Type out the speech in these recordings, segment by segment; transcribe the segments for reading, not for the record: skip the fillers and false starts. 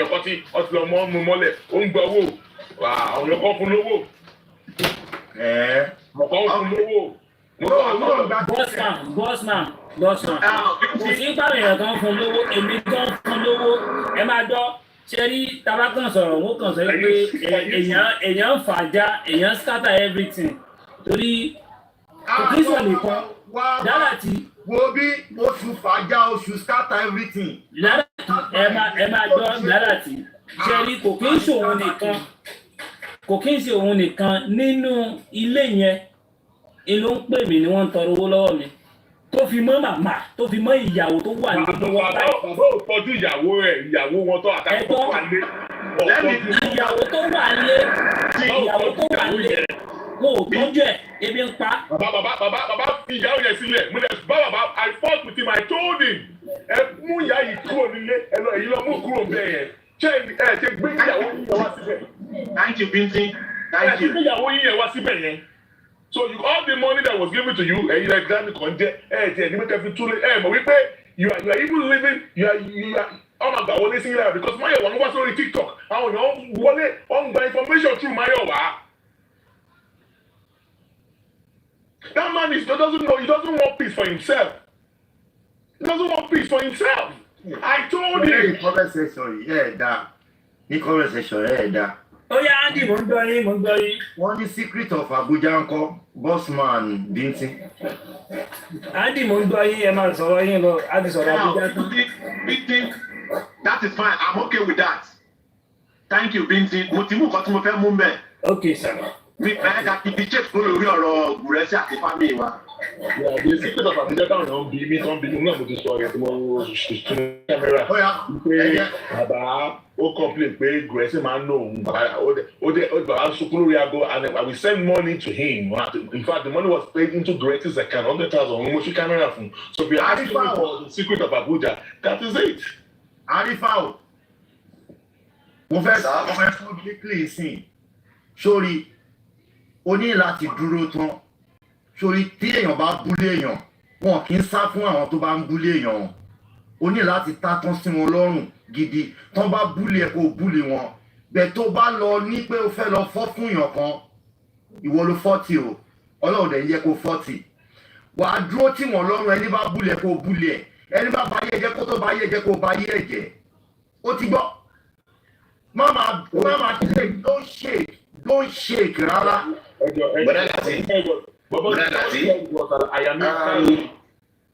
ẹ̀kọ́ tí ọtí lọ mọ́ mú mọ́lẹ̀ ó ń gbọ́ owó àwọn ọkọ̀ fún lówó ọkọ̀ fún lówó. Bossman kò sí pàrọ̀ èèyàn kan fún lówó èmi kan fún lówó ẹ máa gbọ́ ṣe rí tabakàn sọ̀rọ̀ wọ́n kàn sọ pé èèyàn fàájà èèyàn scatter everything torí kò kí sọ nìkan dára tí. wo bí oṣù fàájà oṣù scatter everything. ẹ máa gbọ́ dára tí ṣe rí kò kí ń ṣe òun nìkan nínú ilé yẹn inú ń pè mí ni wọ́n ń tọrọ owó lọ́wọ́ mi tó fi mọ́ màmá tó fi mọ́ ìyàwó tó wà nínú lọ́wọ́ báyìí. bàbá ò tọ́jú ìyàwó wọn tó àtàkùn tó wà lé. ìyàwó tó wà lé wọn ò tọ́jú ẹ̀ ebi ń pa. bàbá fi ìyàwó yẹn sílẹ̀ mo lè bá bàbá I fought with him I told him ẹ mú ìyá yìí kúrò nílé ẹ lọ èyí lọ mú kúrò bẹ́ẹ̀ yẹn ṣé ẹ ṣe gbé ìyàwó yìí yẹn wá síbẹ̀. Thank you Binti. Thank you. ẹ ṣe gbé ìyàwó yìí yẹn wá síbẹ̀ yẹn. So all the money that was given to you, ẹ̀yin ẹ̀dá kan jẹ́ ẹ̀ẹ́dẹ̀ ní mẹ́kẹ́ fi túlẹ̀ ẹ̀ mọ̀ wípé you are even living you are ọmọ àgbà wọlé sí ilẹ̀ because Máyọ̀wá ń wá sórí TikTok àwọn èèyàn wọlé wọ́n gba information through Máyọ̀wá. That man doesn't want peace for himself. He doesn't want peace for himself. I told him. Ní conversation ẹ̀ẹ́dá. Ó yá Andy mo ń gbọ́ yín. Wọ́n ní secret of Abuja ńkọ́ Bossman Binti. Andy mo ń gbọ́ yín ẹ máa sọ̀rọ̀ yín lọ Andy sọ̀rọ̀ Abuja tán. Binti, that is fine, I'm okay with that. Thank you Binti, mo ti mú nǹkan tí mo fẹ́ mú mbẹ̀. Okay sir. Mi fẹ́ ká ibi ṣe fún lórí ọ̀rọ̀ Gurxey àti family wa. The secret of Abuja táwọn èèyàn bí mi tán bí mi náà mo ti sọ ẹ̀ tí mo ṣe kámẹ́rà. Pé bàbá ó complain pé Gurxey máa ń ná òun bàbá sunkún lórí aago and I will send money to him. In fact the money was paid into Gurxey's account 100,000 òun mo ṣe kámẹ́rà fún. So if you ask me for the secret of Abuja that is it. Arifao mo fẹ́ publicly sìn sórí o ní láti dúró tán sórí tí èèyàn bá búlé èèyàn wọn kì í sá fún àwọn tó bá ń búlé èèyàn o ní láti tátán sí wọn lọ́rùn gidi tán bá búlé ẹ̀ kó búlé wọn bẹ́ẹ̀ tó bá lọ ní pé o fẹ́ lọ fọ́ fún èèyàn kan ìwọ ló fọ́tì o Ọlọ́run dẹ̀ ń yẹ kó fọ́tì wàá dúró tí wọn lọ́rùn ẹni bá búlé ẹ̀ kó búlé ẹ̀ ẹni bá báyé ẹ̀jẹ̀ kó tó báyé ẹ̀jẹ̀ kó báyé ẹ̀jẹ̀ ó ti gbọ́ mama don't shake rárá.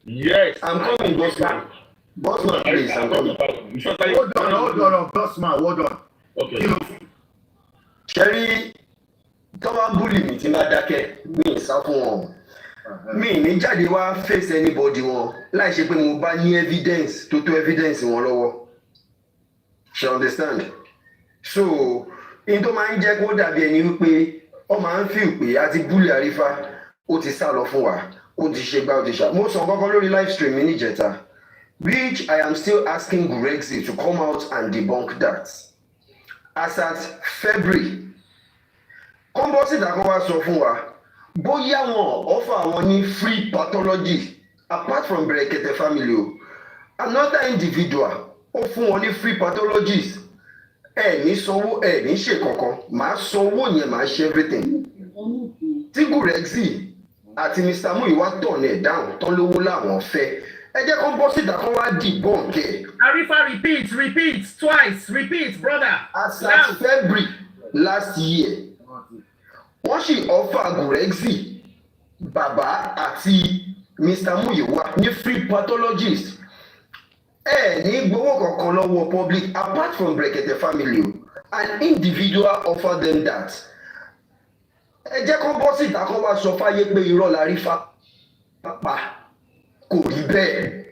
Yes. I'm coming, Bossman. Bossman, please, I'm coming. Hold on, Bossman, hold on. Okay. Sherry, come on, bully me, tí máa dákẹ́, mi sá fún wọn. Mi ní jáde wá face anybody wọn, láì ṣe pé mo bá ní evidence, tó evidence wọn lọ́wọ́. She understand? So, in tó máa ń jẹ́ kó dàbí ẹni wípé ó máa ń feel pé a ti bully Arifa, ó ti sá lọ fún wa. Ó ti ṣe gbá ó ti ṣá. Mo sọ kọ́kọ́ lórí live stream mi níjẹta, which I am still asking Gurxey to come out and debunk that. As at February, kọ́ńbọ́sì ìdákan wá sọ fún wa bóyá wọn offer wọn ní free pathology apart from Brekete family o. Another individual ó fún wọn ní free pathologies. Ẹ ní sanwó ẹ ní ṣe kankan, màá sanwó yẹn màá ṣe everything. Tí Gurxey àti Mr. Muyiwa tọ̀nà ẹ̀ dáhùn tán lówó làwọn fẹ́. Ẹ jẹ́ kó bọ́ síta kó wá debunk ẹ̀. Arifa repeat twice repeat brother. As at February last year, wọ́n sì offer Gurxey bàbá àti Mr. Muyiwa ní free pathologist. Ẹ ní gbowó kankan lọ́wọ́ public apart from Brekete family o. An individual offer them that. Ẹ jẹ́ kó bọ́ síta kó wá sọ fáyé pé irọ́ la rí fa pa kò rí bẹ́ẹ̀.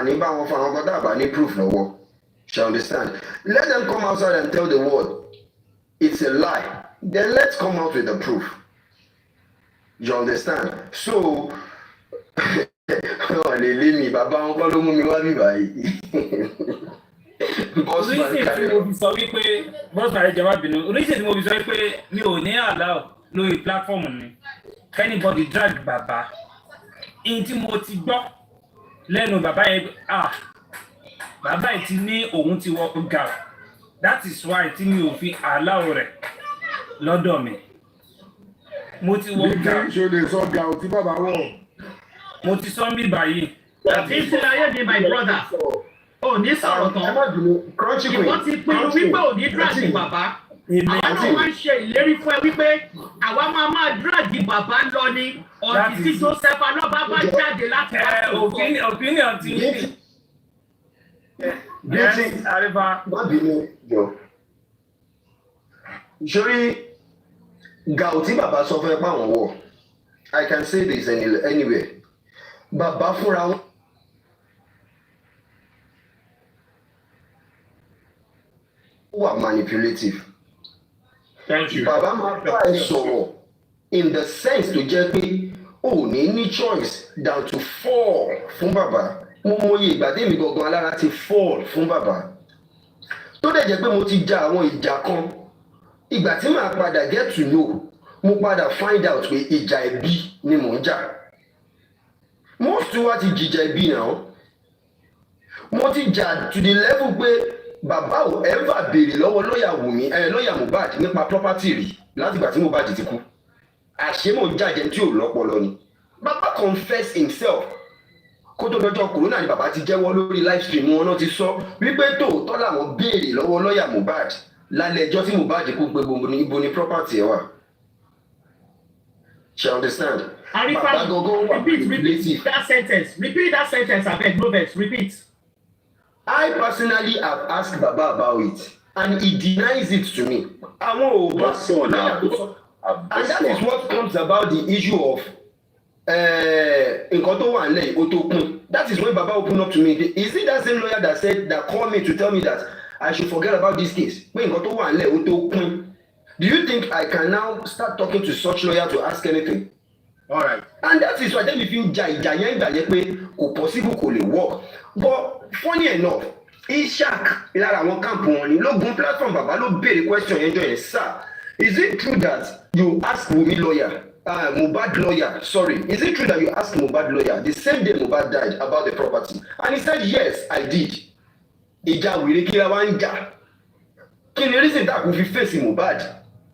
Ní bá wọn fa àwọn kan dábàá ní proof lọ́wọ́. Shall understand? Let them come outside and tell the world it's a lie. Then let's come out with the proof. You understand? So, lè lé mi bàbá wọn kọ́ ló mú mi wá bí báyìí. Oríṣi tí mo fi sọ wípé Bossman ìjọba bínú oríṣi tí mo fi sọ wípé mi ò ní allow lórí platform mi anybody drag bàbá in tí mo ti gbọ́ lẹ́nu bàbá yẹn bàbá yìí ti ní òun ti wọ ga that is why tí mi ò fi allow rẹ̀ lọ́dọ̀ mi mo ti wọ ga ṣe lè sọ ga ò tí bàbá wọ̀. mo ti sọ mí báyìí. ìsìn ayé ni my brother ò ní sọ̀rọ̀ tán ìwọ́n ti pinnu wípé ò ní dragi bàbá àwa náà máa ń ṣe ìlérí fún ẹ wípé àwa máa dragi bàbá lọ ní ọ̀dì tí Joseph Alọ́ba bá jáde láti wá opinion ti ní. Gurxey Arifa má bínú jọ ìṣòrí gàù tí bàbá sọ fún ẹ pé àwọn wọ I can say this anywhere bàbá fúnra wọn. Wà manipulative. Thank you. Bàbá máa bá ẹ sọ̀rọ̀ in the sense tó jẹ́ pé o ní choice than to fall fún bàbá. Mo mọyì ìgbà tèmi gangan alára ti fall fún bàbá. Tó dẹ̀ jẹ́ pé mo ti ja àwọn ìjà kan. Ìgbà tí màá padà get to know, mo padà find out pé ìjà ẹbí ni mò ń jà. Most wa ti jìjà ẹbí náà. Mo ti jà to the level pé bàbá ò ever béèrè lọ́wọ́ lọ́ọ̀yà Mohbad nípa property rí láti ìgbà tí Mohbad ti kú. Àṣé mò ń jàjẹ́ tí ò lọ́pọlọ ni. Bàbá confess himself. Kó tó dọjọ́ corona ni bàbá ti jẹ́wọ́ lórí live stream wọn náà ti sọ wípé tòótọ́ làwọn béèrè lọ́wọ́ lọ́ọ̀yà Mohbad lálẹ́ ẹjọ́ tí Mohbad kú pé ibo ni property ẹ̀ wà. She understand? Arifa, repeat that sentence. Repeat that sentence, abeg, no vex, repeat. I personally have asked Baba about it and he denies it to me. Àwọn ò bá sọ náà. And that is what comes about the issue of nǹkan tó wà nílẹ̀ ó tó kún. That is when Baba opened up to me. Is it that same lawyer that called me to tell me that I should forget about this case? Pé nǹkan tó wà nílẹ̀ ó tó kún. Do you think I can now start talking to such lawyer to ask anything? All right. And that is why tẹ́mi fi ń ja ìjà yẹn gbà yẹn pé kò possible kò lè work. But funny enough, Ishaq lára àwọn káàmpù wọn ni lógun platform bàbá ló béèrè question yẹn jọ yẹn sir. Is it true that you ask Wunmi lawyer, Mohbad lawyer, sorry, is it true that you ask Mohbad lawyer the same day Mohbad died about the property? And he said yes, I did. Ìjà wèrè kí la wá ń jà. Kí ni reason tá a kò fi fèsì Mohbad?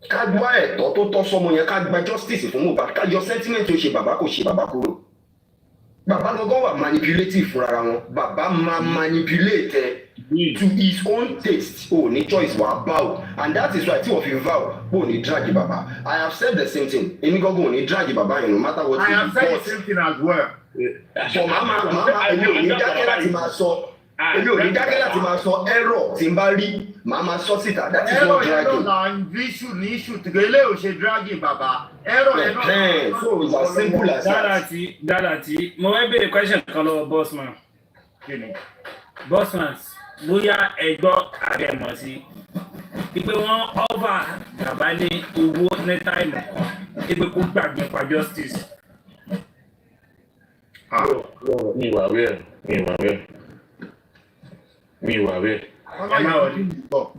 Ká gbá ẹ̀tọ́ tó tọ́ sọmọ yẹn ká gba justice fún Mohbad ká yọ sentiment tó ṣe bàbá kò ṣe bàbá kúrò. Bàbá gangan wà manipulative fúnra wọn. Bàbá máa manipulate to his own taste. O ní choice wà vow and that is why tí wọ́n fi vow bó ní drag bàbá. I have said the same thing. Èmi gangan ò ní drag bàbá yẹn no matter what. I have said the same thing as well. For màmá èmi ò ní dákẹ́ láti máa sọ. Èmi ò ní dákẹ́ láti máa sọ error tí n bá rí màá máa sọ síta. That is not dragging. Error yẹn náà issue ní issue tìgẹ́lẹ́ ò ṣe dragging bàbá. Error yẹn náà. So it's as simple as that. Dára tí mo fẹ́ béèrè question kan lọ́wọ́ bossman. Bossman bóyá ẹgbọ́ àbẹ̀mọ̀ sí ipe wọn over bàbá ní owó ní táìmù kan ipe kó gbàgbé pa justice. Mi wà wẹ̀. Ẹ má wọlé.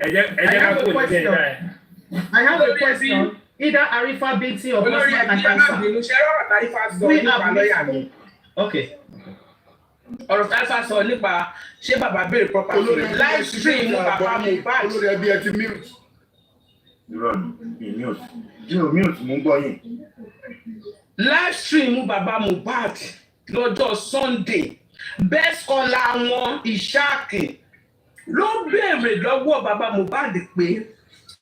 Ẹ jẹ́ ká kó ní ẹ̀ka ẹ̀. I have a question. Either Arifa Binti or Bossman can answer. We have listened. Okay. Ọ̀rọ̀ Taifa sọ nípa ṣé bàbá béèrè property live stream bàbá Mohbad. Olórí ẹbí ẹ ti mute. Irọ́ ni mute. Jíò mute mú gbọ́ yín. Live stream bàbá Mohbad lọ́jọ́ Sunday best scholar wọn Ishaq ló béèrè lọ́wọ́ bàbá Mohbad pé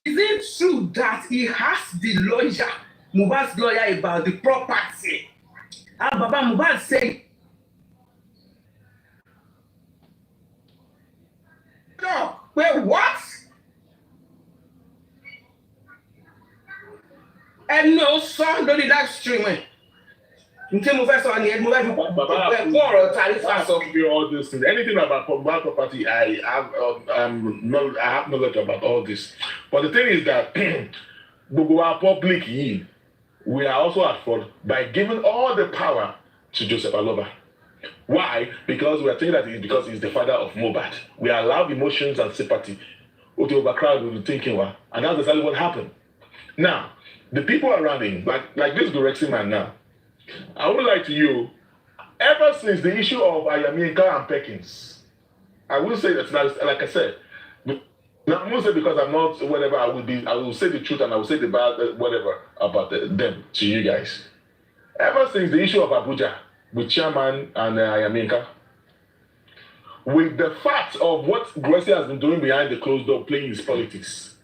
is it true that he asked the lawyer Mohbad's lawyer about the property and bàbá Mohbad say no pé what ẹni ó sọ lórí live stream ẹ nti mo fẹ́ sọ ni mo fẹ́ fi kún ọ̀rọ̀ Taifa sọ. All these things, anything about property, I have knowledge about all this. But the thing is that gbogbo our public yìí, we are also at fault by giving all the power to Joseph Aloba. Why? Because we are saying that it's because he's the father of Mohbad. We allow emotions and sympathy to overcrowd with the thinking, and that's exactly what happened. Now, the people around him, like this Gurxey man now, I would like to you, ever since the issue of Ayaminka and Perkins, I will say that, like I said, now I won't say because I'm not whatever. I will say the truth and I will say the bad whatever about them to you guys. Ever since the issue of Abuja with Chairman and Ayaminka, with the fact of what Gurxey has been doing behind the closed door, playing his politics,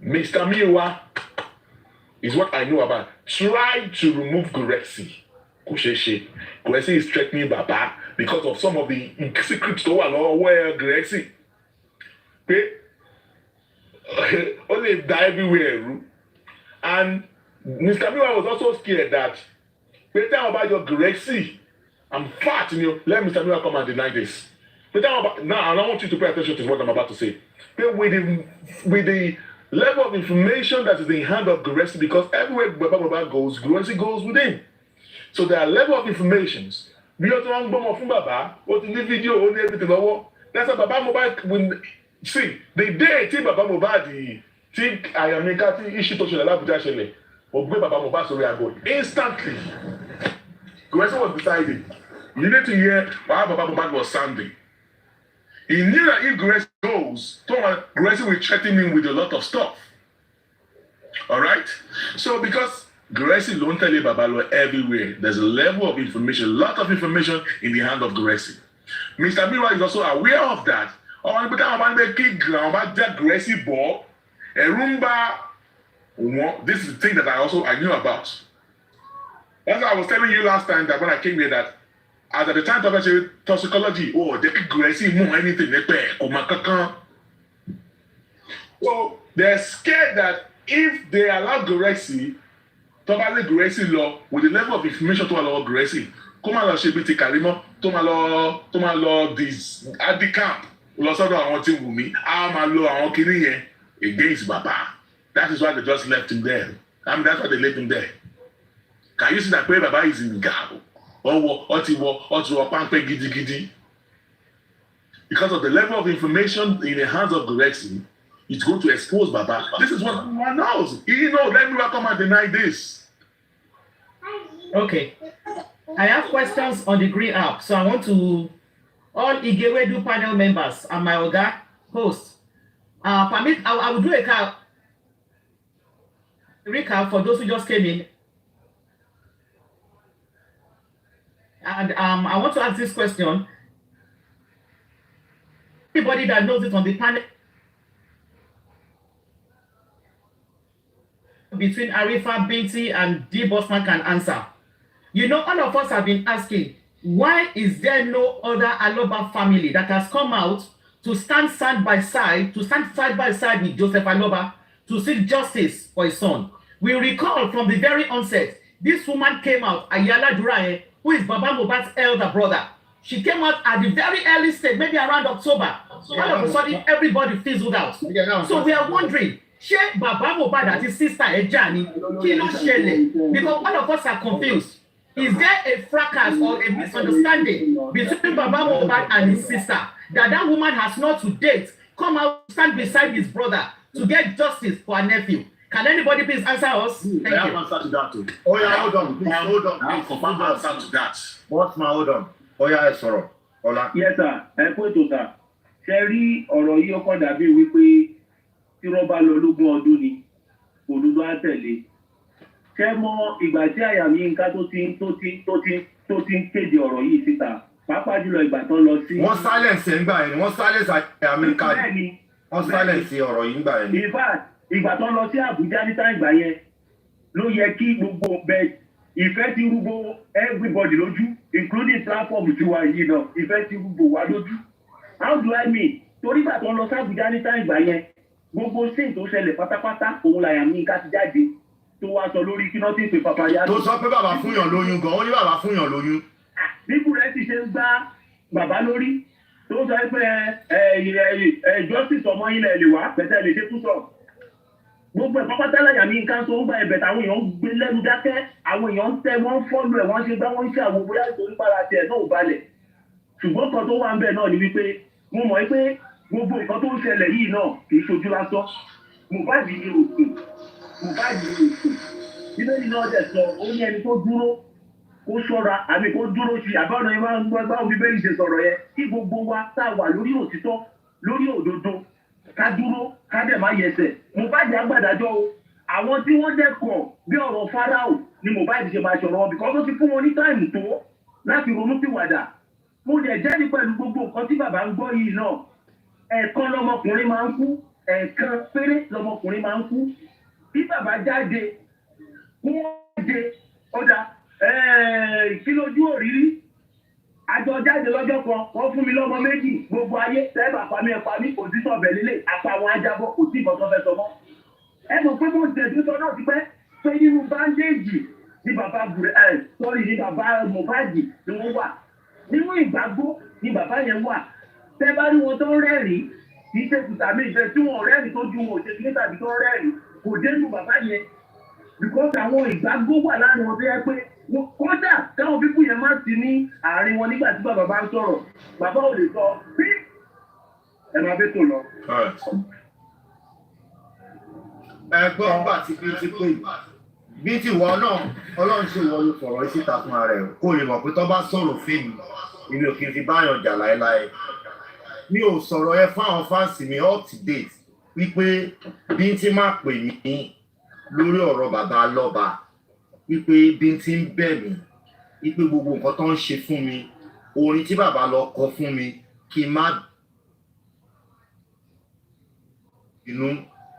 Mr. Miwa is what I know about. Try to remove Gurxey. Gurxey is threatening Baba because of some of the secrets to where Gurxey only die everywhere. And Mr. Miwa was also scared that they tell about your Gurxey. I'm fat, let Mr. Miwa come and deny this. But now I don't want you to pay attention to what I'm about to say. With the level of information that is in the hand of Gurxey, because everywhere Baba goes, Gurxey goes with him. So there are level of informations. We also want bomb from Baba, what in the video, on everything. That's why Baba Mobile see the day Baba Mobile think I am making issue to Abuja Shele, or Baba Mobile so we are going instantly. Gurxey was deciding. You need to hear why Baba Mobile was sounding. He knew that if Gurxey goes, Gurxey will threaten him with a lot of stuff. All right? So because Gurxey don't tell you Babalo everywhere, there's a level of information, a lot of information in the hand of Gurxey. Mr. Miwa is also aware of that. This is the thing that I knew about. That's why I was telling you last time that when I came here that at the time of toxicology, they could Gurxey more anything. So they're scared that if they allow Gurxey, probably Gurxey law with the level of information to allow Gurxey, come allow Shebiti Karimo, to allow this at the camp, lost out on Omowummi, I'm killing against Baba. That is why they just left him there. That's why they left him there. Can you see that Baba is in Gabo? Because of the level of information in the hands of Gurxey, it's going to expose Baba. This is what everyone knows. Let me come and deny this. Okay. I have questions on the Green app, so I want to all Igewedu panel members and my Oga host. I will do a recap for those who just came in. And I want to ask this question. Anybody that knows it on the panel between Arifa, Binti, and D. Bosman can answer. All of us have been asking, why is there no other Aloba family that has come out to stand side by side with Joseph Aloba to seek justice for his son? We recall from the very onset, this woman came out, Ayala Duraye, who is Baba Mohbad's elder brother. She came out at the very early stage, maybe around October. All of a sudden, everybody fizzled out. So we are wondering, ṣé Baba Mohbad and his sister Ejani, kí ló ṣẹlẹ̀? Because all of us are confused. Is there a fracas or a misunderstanding between Baba Mohbad and his sister that woman has not to date come out, stand beside his brother to get justice for her nephew? Can anybody please answer us? Thank you. I have answer to that too. Oh yeah, hold on. Please, hold on. I have confirmed answer to that. What's my hold on? Oh yeah, sorrow. Hola. Yes sir. Put to sir. Ṣé rí ọ̀rọ̀ yìí ó kàn dàbí wípé tí wọ́n bá lọ lógún ọdún ni òdodo á tẹ̀lé. Ṣé mọ ìgbà tí Àyàmínká tó ti ń kéde ọ̀rọ̀ yìí síta pàápàá jùlọ ìgbà tó lọ sí. Wọ́n silence ẹ̀ ń gbà yẹn. Wọ́n silence Àyàmínká. Wọ́n silence ọ̀rọ̀ yìí ń gbà yẹn. In fact, ìgbà tó lọ sí Àbújá níta ìgbà yẹn ló yẹ kí gbogbo bẹ́ẹ̀ ìfẹ́ ti rúgbó everybody lójú including platform tiwa yìí náà ìfẹ́ ti rúgbó wa lójú. How do I mean? Torí ìgbà tó lọ sí Àbújá níta ìgbà yẹn gbogbo sin tó ṣẹlẹ̀ pátápátá òun l'Àyàmínká ti jáde tó wá sọ lórí kí náà ti pè papaya. Tó sọ pé bàbá fúnyàn lóyún gan, ó ní bàbá fúnyàn lóyún. Bí Gurxey ti ṣe ń gbá bàbá lórí tó sọ pé justice ọmọ yín lè wá pẹ̀tẹ́ lè ṣe tún sọ. Gbogbo ẹ̀kọ́ pátá l'Àyàmínká tó ń gba ẹ̀bẹ̀ táwọn èèyàn ń gbé lẹ́nu dákẹ́, àwọn èèyàn ń tẹ́, wọ́n ń fọ́lù ẹ̀, wọ́n ṣe gbá, wọ́n ń ṣe àwọn bóyá ìtòrí para tiẹ̀ náà ò balẹ̀. Ṣùgbọ́n kan tó wà ń bẹ̀ náà ni wípé mo mọ̀ pé gbogbo nǹkan tó ń ṣẹlẹ̀ yìí náà kì í ṣojú lásán. Mohbad ni òkun. Bíbélì náà dẹ̀ sọ, ó ní ẹni tó dúró kó ṣọ́ra àbí kó dúró sí àbáwọn ẹ̀ máa ń gbọ́ báwọn bíbélì ṣe sọ̀rọ̀ yẹn kí gbogbo wa tá a wà lórí òtítọ́ lórí òdodo ká dúró ká dẹ̀ má yẹsẹ̀ Mohbad àgbàdájọ́ o àwọn tí wọ́n dẹ́kọ̀ bí ọ̀rọ̀ Fáráò ni Mohbad ṣe máa ṣọ̀rọ̀ bìkọ́ tó ti fún wọn ní táìmù tó láti ronú pìwàdà mo dẹ̀ jẹ́rìí pẹ̀lú gbogbo nǹkan tí bàbá ń gbọ́ yìí náà ẹ̀ẹ̀kan lọmọkùnrin máa ń kú ẹ̀ẹ̀kan péré lọmọkùnrin máa ń kú bí bàbá jáde wọ́n jáde ọ̀dà kí lójú òrírí àjọ jáde lọ́jọ́ kan wọ́n fún mi lọ́mọ méjì gbogbo ayé tẹ́ẹ̀bà pamí ẹ̀ pamí kò sí sọ̀bẹ̀ lílé apá àwọn ajábọ̀ kò sí ìbọn tó fẹ́ sọ mọ́ ẹ mọ̀ pé mo tẹ̀sí sọ náà ti pẹ́ pé nínú báńdéèjì ní bàbá ní bàbá Mohbad ni wọ́n wà nínú ìgbàgbọ́ ni bàbá yẹn wà tẹ́ bá rí wọn tó ń rẹ́rìn kì í ṣe tùtàmí ìfẹ́ tí wọn rẹ́rìn tó ju wọn ò ṣe kí tàbí tó ń rẹ́rìn kò dénú bàbá yẹn because àwọn ìgbàgbọ́ wà láàrin wọn tó yẹ pé kódà káwọn pípù yẹn má sí ní àárín wọn nígbà tí bàbá bá ń sọ̀rọ̀ bàbá ò lè sọ bí ẹ máa bẹ́ tó lọ. ẹgbọ́n gbà tí bí ti pé bí ti wọ náà ọlọ́run ṣe wọlé fọ̀rọ̀ síta fún ara ẹ̀ kó lè mọ̀ pé tó bá sọ̀rọ̀ fíìmù èmi ò kì í fi báyọ̀ jà láéláé mi ò sọ̀rọ̀ ẹ fáwọn fáǹsì mi up to date wípé bí ti máa pè mí lórí ọ̀rọ̀ bàbá lọ́ba wípé bí ti ń bẹ̀ mí wípé gbogbo nǹkan tó ń ṣe fún mi orin tí bàbá lọ kọ fún mi kí n má inú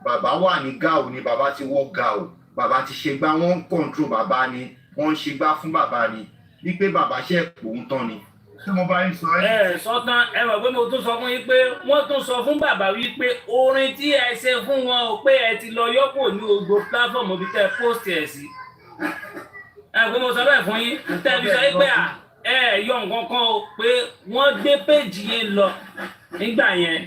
bàbá wà ní gàù ni bàbá ti wọ́ gàù bàbá ti ṣe gbá wọ́n ń kọ̀ǹtró bàbá ni wọ́n ń ṣe gbá fún bàbá ni wípé bàbá ṣe pòun tán ni. Ṣé mo bá yín sọ ẹ́? Sọ tán ẹ mọ̀ pé mo tún sọ fún yín pé wọ́n tún sọ fún bàbá wípé orin tí ẹ ṣe fún wọn ò pé ẹ ti lọ yọ́pò ní gbogbo platform bí tẹ́ post ẹ̀ sí. Ẹ pé mo sọ bẹ́ẹ̀ fún yín tẹ́bi sọ pé ẹ yọ nǹkan kan o pé wọ́n gbé péjì yẹn lọ nígbà yẹn.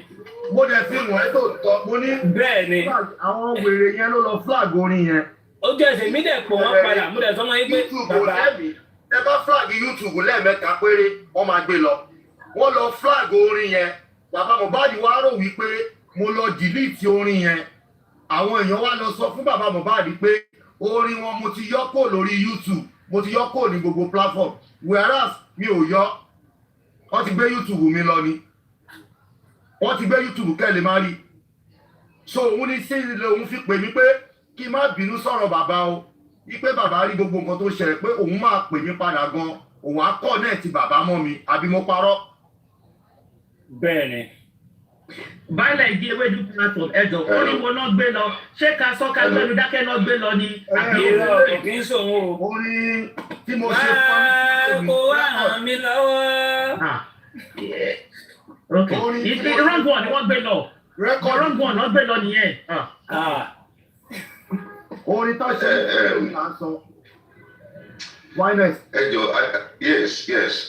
Mo dẹ̀ fi wọ̀n tó tọ́ mo ní. Bẹ́ẹ̀ ni. Àwọn wèrè yẹn ló lọ flag orin yẹn. Ó jẹ́ ẹsẹ̀ mi dẹ̀ pọ̀ wọ́n padà mo dẹ̀ sọ fún yín pé bàbá. Ẹ bá flag YouTube lẹ́ẹ̀mẹ́ta péré wọ́n máa gbé lọ. Wọ́n lọ flag orin yẹn. Bàbá Mohbad wá rò wípé mo lọ delete orin yẹn. Àwọn èèyàn wá lọ sọ fún bàbá Mohbad pé orin wọn mo ti yọ kó lórí YouTube mo ti yọ kó ní gbogbo platform whereas mi ò yọ wọ́n ti gbé YouTube mi lọ ni wọ́n ti gbé YouTube kẹ́lẹ̀ má rí so òun ní sí ilé òun fi pè mí pé kí n má bínú sọ̀rọ̀ bàbá o wípé bàbá rí gbogbo nǹkan tó ṣẹlẹ̀ pé òun máa pè mí padà gan òun á kọ́ náà ti bàbá mọ́ mi àbí mo parọ́. Bẹ́ẹ̀ ni. Báyìí ìdí ewédú platform ẹ̀jọ̀ oríwo náà gbé lọ ṣé ká sọ́ka gbẹ́nu dákẹ́ náà gbé lọ ni. Àbí irọ́ kì í ṣòwò. Orin tí mo ṣe fún mi. Kò wá ràn mí lọ́wọ́. Okay. Ìdí wrong one ni wọ́n gbé lọ. Wrong one náà gbé lọ nìyẹn. Orin tó ṣe é máa sọ. Why not? Yes,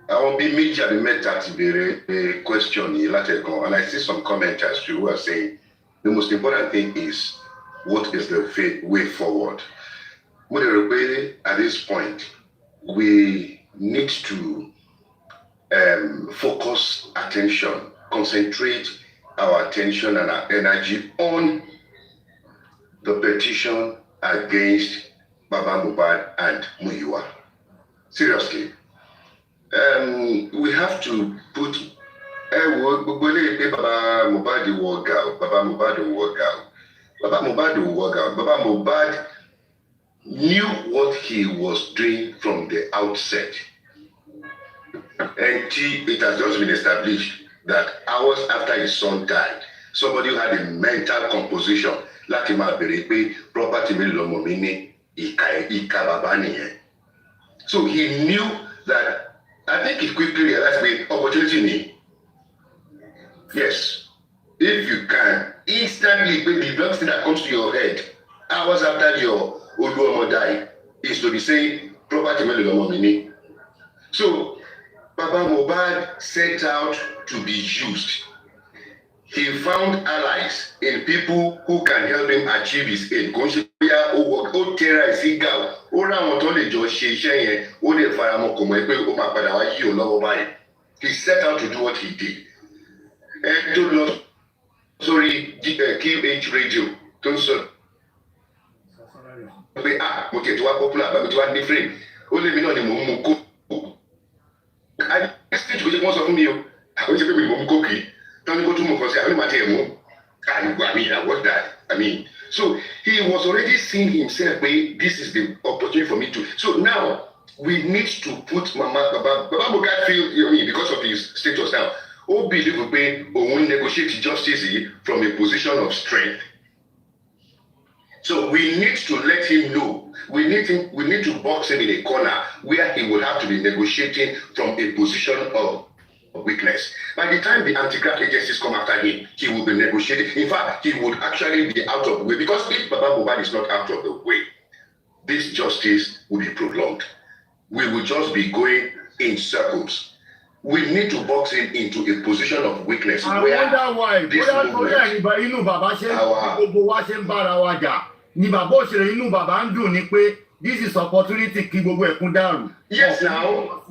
àwọn bíi méjì àbí mẹ́ta ti béèrè question yìí látẹ̀kọ́ and I see some commenters too who are saying the most important thing is what is the way forward. Mo lè rò pé at this point we need to focus attention, concentrate our attention and our energy on the petition against Baba Mohbad and Muyiwa. Seriously. We have to put gbogbo eléyìí pé Baba Mohbad walk out. Baba Mohbad knew what he was doing from the outset. And it has just been established that hours after his son died, somebody who had a mental composition láti máa bèrè pé property mi lọ́mọ mi ní ìka bàbá nìyẹn. So he knew that. I think he quickly realized the opportunity need. Yes. If you can instantly pay the first thing that comes to your head hours after your Oluomo died is to be saying property mini. So Baba Mohbad set out to be used. He found allies in people who can help him achieve his aim. He set out to do what he did. And to love, sorry, QH radio, don't so. Okay, to popular, but to different. ó lé mi náà ni mò ń mu kó. Stage kò jẹ́ kí wọ́n sọ fún mi o àwọn ìṣẹ́ pé mi ni mò ń mu kó kì í tán ní kó tún mú nǹkan sí àwọn ìmọ̀ àti ẹ̀mú. I mean, I was that. I mean, so he was already seeing himself, this is the opportunity for me to. So now we need to put Baba Mohbad feel, because of his status now, ó believe pé òun negotiate justice from a position of strength. So we need to let him know. We need to box him in a corner where he will have to be negotiating from a position of weakness. By the time the anti-graft agencies come after him, he will be negotiating. In fact, he would actually be out of the way, because if Baba Mohbad is not out of the way, this justice will be prolonged. We will just be going in circles. We need to box him into a position of weakness. I wonder why. Inú bàbá ṣe gbogbo wa ṣe ń bára wa jà. Ni bàbá òṣèré inú bàbá ń dùn ni pé this is opportunity kí gbogbo ẹ̀kún dàrú. Yes now.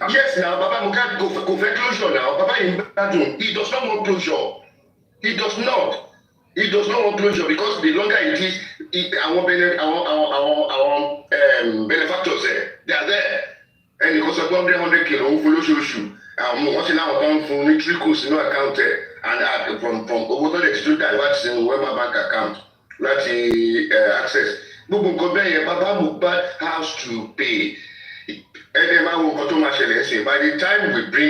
Yes, now, Baba Mohbad go for closure now. Baba Mohbad, he does not want closure. He does not. He does not want closure, because the longer it is, our benefactors they are there. And because of 100 kilo, follow show. What's now done for trickles in our account and from over the to divert in my bank account. That's access. Baba Mohbad has to pay. By the time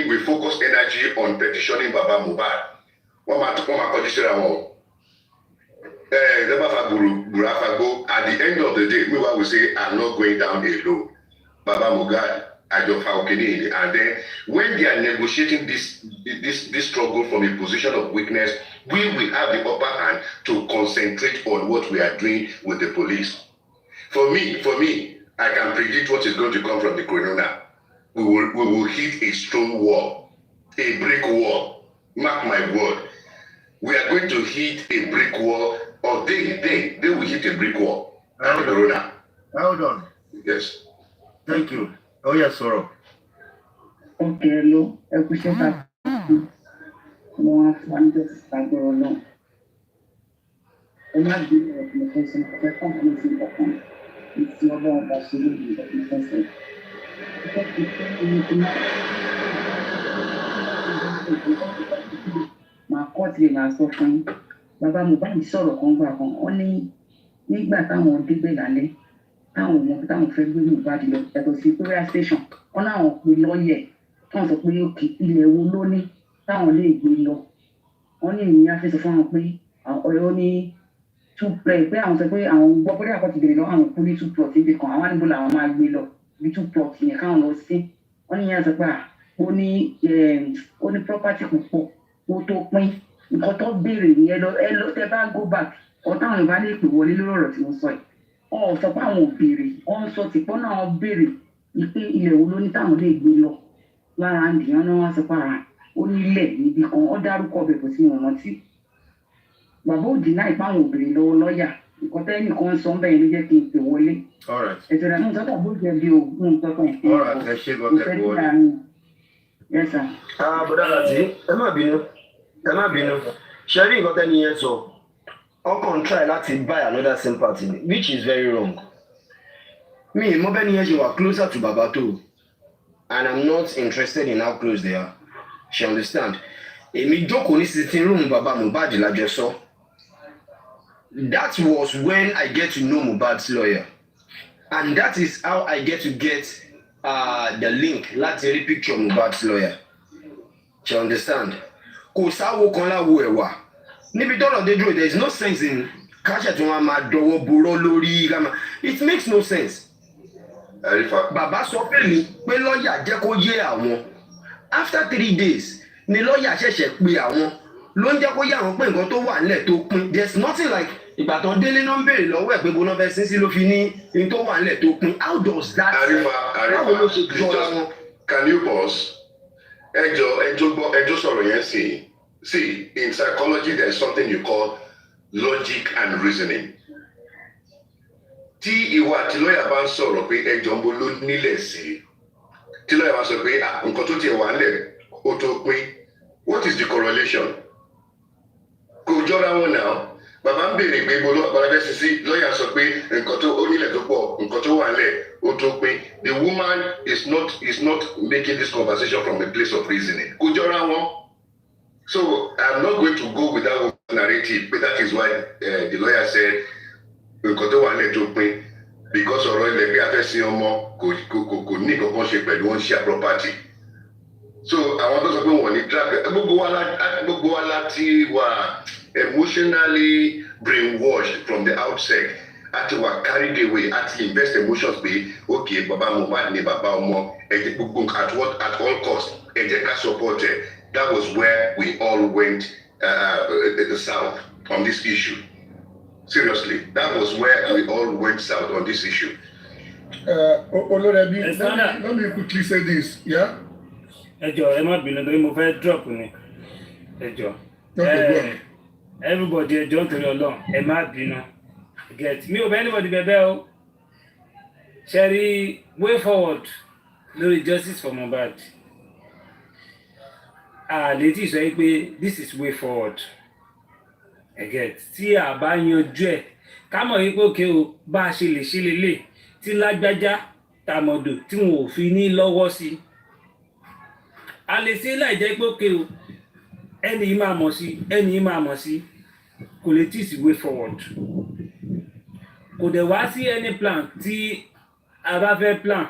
we focus energy on petitioning Baba Mohbad, at the end of the day, we will say, I'm not going down alone. Baba Mohbad, and then when they are negotiating this struggle from a position of weakness, we will have the upper hand to concentrate on what we are doing with the police. For me, I can predict what is going to come from the corona. We will hit a stone wall, a brick wall. Mark my word. We are going to hit a brick wall, or they will hit a brick wall. Corona. Hold on. Yes. Thank you. Oh yes, Soro. Okay, hello. I appreciate that. No, I'm just no. I'm not doing the person. I can't see that. It's not about that she will be the person. Màá kọ́ ti èèyàn sọ fún yín. Bàbá Mohbad sọ̀rọ̀ kan gbà kan. Wọ́n ní nígbà táwọn débẹ̀ lálẹ́, táwọn ọmọ táwọn fẹ́ gbé Mohbad lọ yàtọ̀ sí Victoria station. Wọ́n láwọn pe lọ́ọ̀yẹ̀ táwọn sọ pé òkè ilẹ̀ wo ló ní táwọn lè gbé lọ. Wọ́n ní ìyẹn á fẹ́ sọ fún wọn pé ọ̀rọ̀ ní pé àwọn sọ pé àwọn gbọ́ bóyá àkọ́tì bèrè lọ àwọn kú ní 2 plot níbi kan àwọn àníbó làwọn máa gbé lọ bí 2 plot yẹn káwọn lọ sí. Wọ́n ní ìyẹn sọ pé ó ní property púpọ̀ ó tó pín nǹkan tó béèrè yẹn lọ tẹ bá go back ọ̀táwọn Yorùbá lè pè wọlé lórí ọ̀rọ̀ tí mo sọ yìí. Wọ́n sọ pé àwọn ò béèrè wọ́n sọ tìpọ́ náà wọ́n béèrè pé ilẹ̀ wo ló ní táwọn lè gbé lọ lára àǹdíyàn náà wọ́n sọ pé ó ní ilẹ̀ níbi kan ó dárúkọ ọbẹ̀ kò sí wọn rántí. Bàbá òdì náà ìpáwọn obìnrin lọ́wọ́ lọ́ọ̀yà nǹkan tẹ́yìn kan sọ ń bẹ́ẹ̀ ló jẹ́ kí n pè wọlé. Ètò ìrìn àmúṣe tó bó jẹ bí o mú nǹkan kan ìpín ìfẹ́ nígbà mi. Yes sir. Bọ̀dá láti ẹ má bínú ṣe rí nǹkan tẹ́ni yẹn sọ ọkàn try láti buy another sympathy which is very wrong. Mi mo bẹ́ni yẹn ṣe wà closer to bàbá tó and I'm not interested in how close they are. She understand. Èmi jókòó ní sitting room Baba Mohbad lájọ sọ. That was when I get to know Mohbad's lawyer, and that is how I get to get the link láti rí picture Mohbad's lawyer. She understand. Kò sáwo kan láwo ẹ̀wà. Níbi tọ́rọ̀ dé dúró, there is no sense in káṣẹ̀ tí wọ́n máa dọwọ́ borọ́ lórí gàmà. It makes no sense. Bàbá sọ pé mi pé lọ́ọ̀yà jẹ́ kó yé àwọn. After 3 days, ni lọ́ọ̀yà ṣẹ̀ṣẹ̀ pé àwọn ló ń jẹ́ kó yé àwọn pé nǹkan tó wà nílẹ̀ tó pín. There's nothing like ìgbà tán délé náà ń béèrè lọ́wọ́ ẹ̀ pé bó náà fẹ́ sín sí ló fi ní ní tó wà nílẹ̀ tó pín. How does that báwo ló ṣe jọra wọn? Can you pause? Ẹjọ́ sọ̀rọ̀ yẹn sí. See, in psychology there is something you call logic and reasoning. Tí ìwọ àti lọ́ọ̀yà bá ń sọ̀rọ̀ pé ẹjọ́ ń bo ló nílẹ̀ sí, tí lọ́ọ̀yà bá sọ pé nǹkan tó tiẹ̀ wà nílẹ̀ ó tó pín, what is the correlation? Kò jọra wọn náà. bàbá ń béèrè pé mo lọ́ọ́ bàbá fẹ́ sí lọ́ọ̀yà sọ pé nǹkan tó ó nílẹ̀ tó pọ̀ nǹkan tó wà nílẹ̀ ó tó pé the woman is not making this conversation from a place of reasoning kò jọra wọn. So I'm not going to go with that narrative but that is why the lawyer said nǹkan tó wà nílẹ̀ tó pé because ọ̀rọ̀ ilẹ̀ bí afẹ́sìn ọmọ kò ní kankan ṣe pẹ̀lú wọn share property. So àwọn tó sọ pé wọ́n ní drag gbogbo wa láti wà emotionally brainwashed from the outset àti wà carried away àti invest emotions pé okay baba Mohbad ni baba ọmọ ẹ̀jẹ̀ gbogbo at all costs ẹ̀jẹ̀ ká support ẹ̀. That was where we all went south on this issue. Seriously, that was where we all went south on this issue. Olorebi, let me quickly say this, yeah? Ẹ jọ̀ọ́ ẹ má bínú torí mo fẹ́ drop ni. Ẹ jọ̀ọ́. Everybody ẹ jọ̀ọ́ nítorí Ọlọ́run ẹ má bínú. Get me ò bẹ̀ anybody bẹ̀bẹ̀ o. Ṣé rí way forward lórí justice for Mohbad. Létí sọ pé this is way forward. Get tí a bá yanjú ẹ̀ ká mọ̀ wípé òkè o bá a ṣe lè ṣe lélẹ̀ tí lágbájá tàmọ̀dò tí wọn ò fi ní lọ́wọ́ sí. A lè ṣe láì jẹ́ pé òkè o ẹni yìí máa mọ̀ sí ẹni yìí máa mọ̀ sí kò lè tí sí way forward. Kò dẹ̀ wá sí any plan tí a bá fẹ́ plan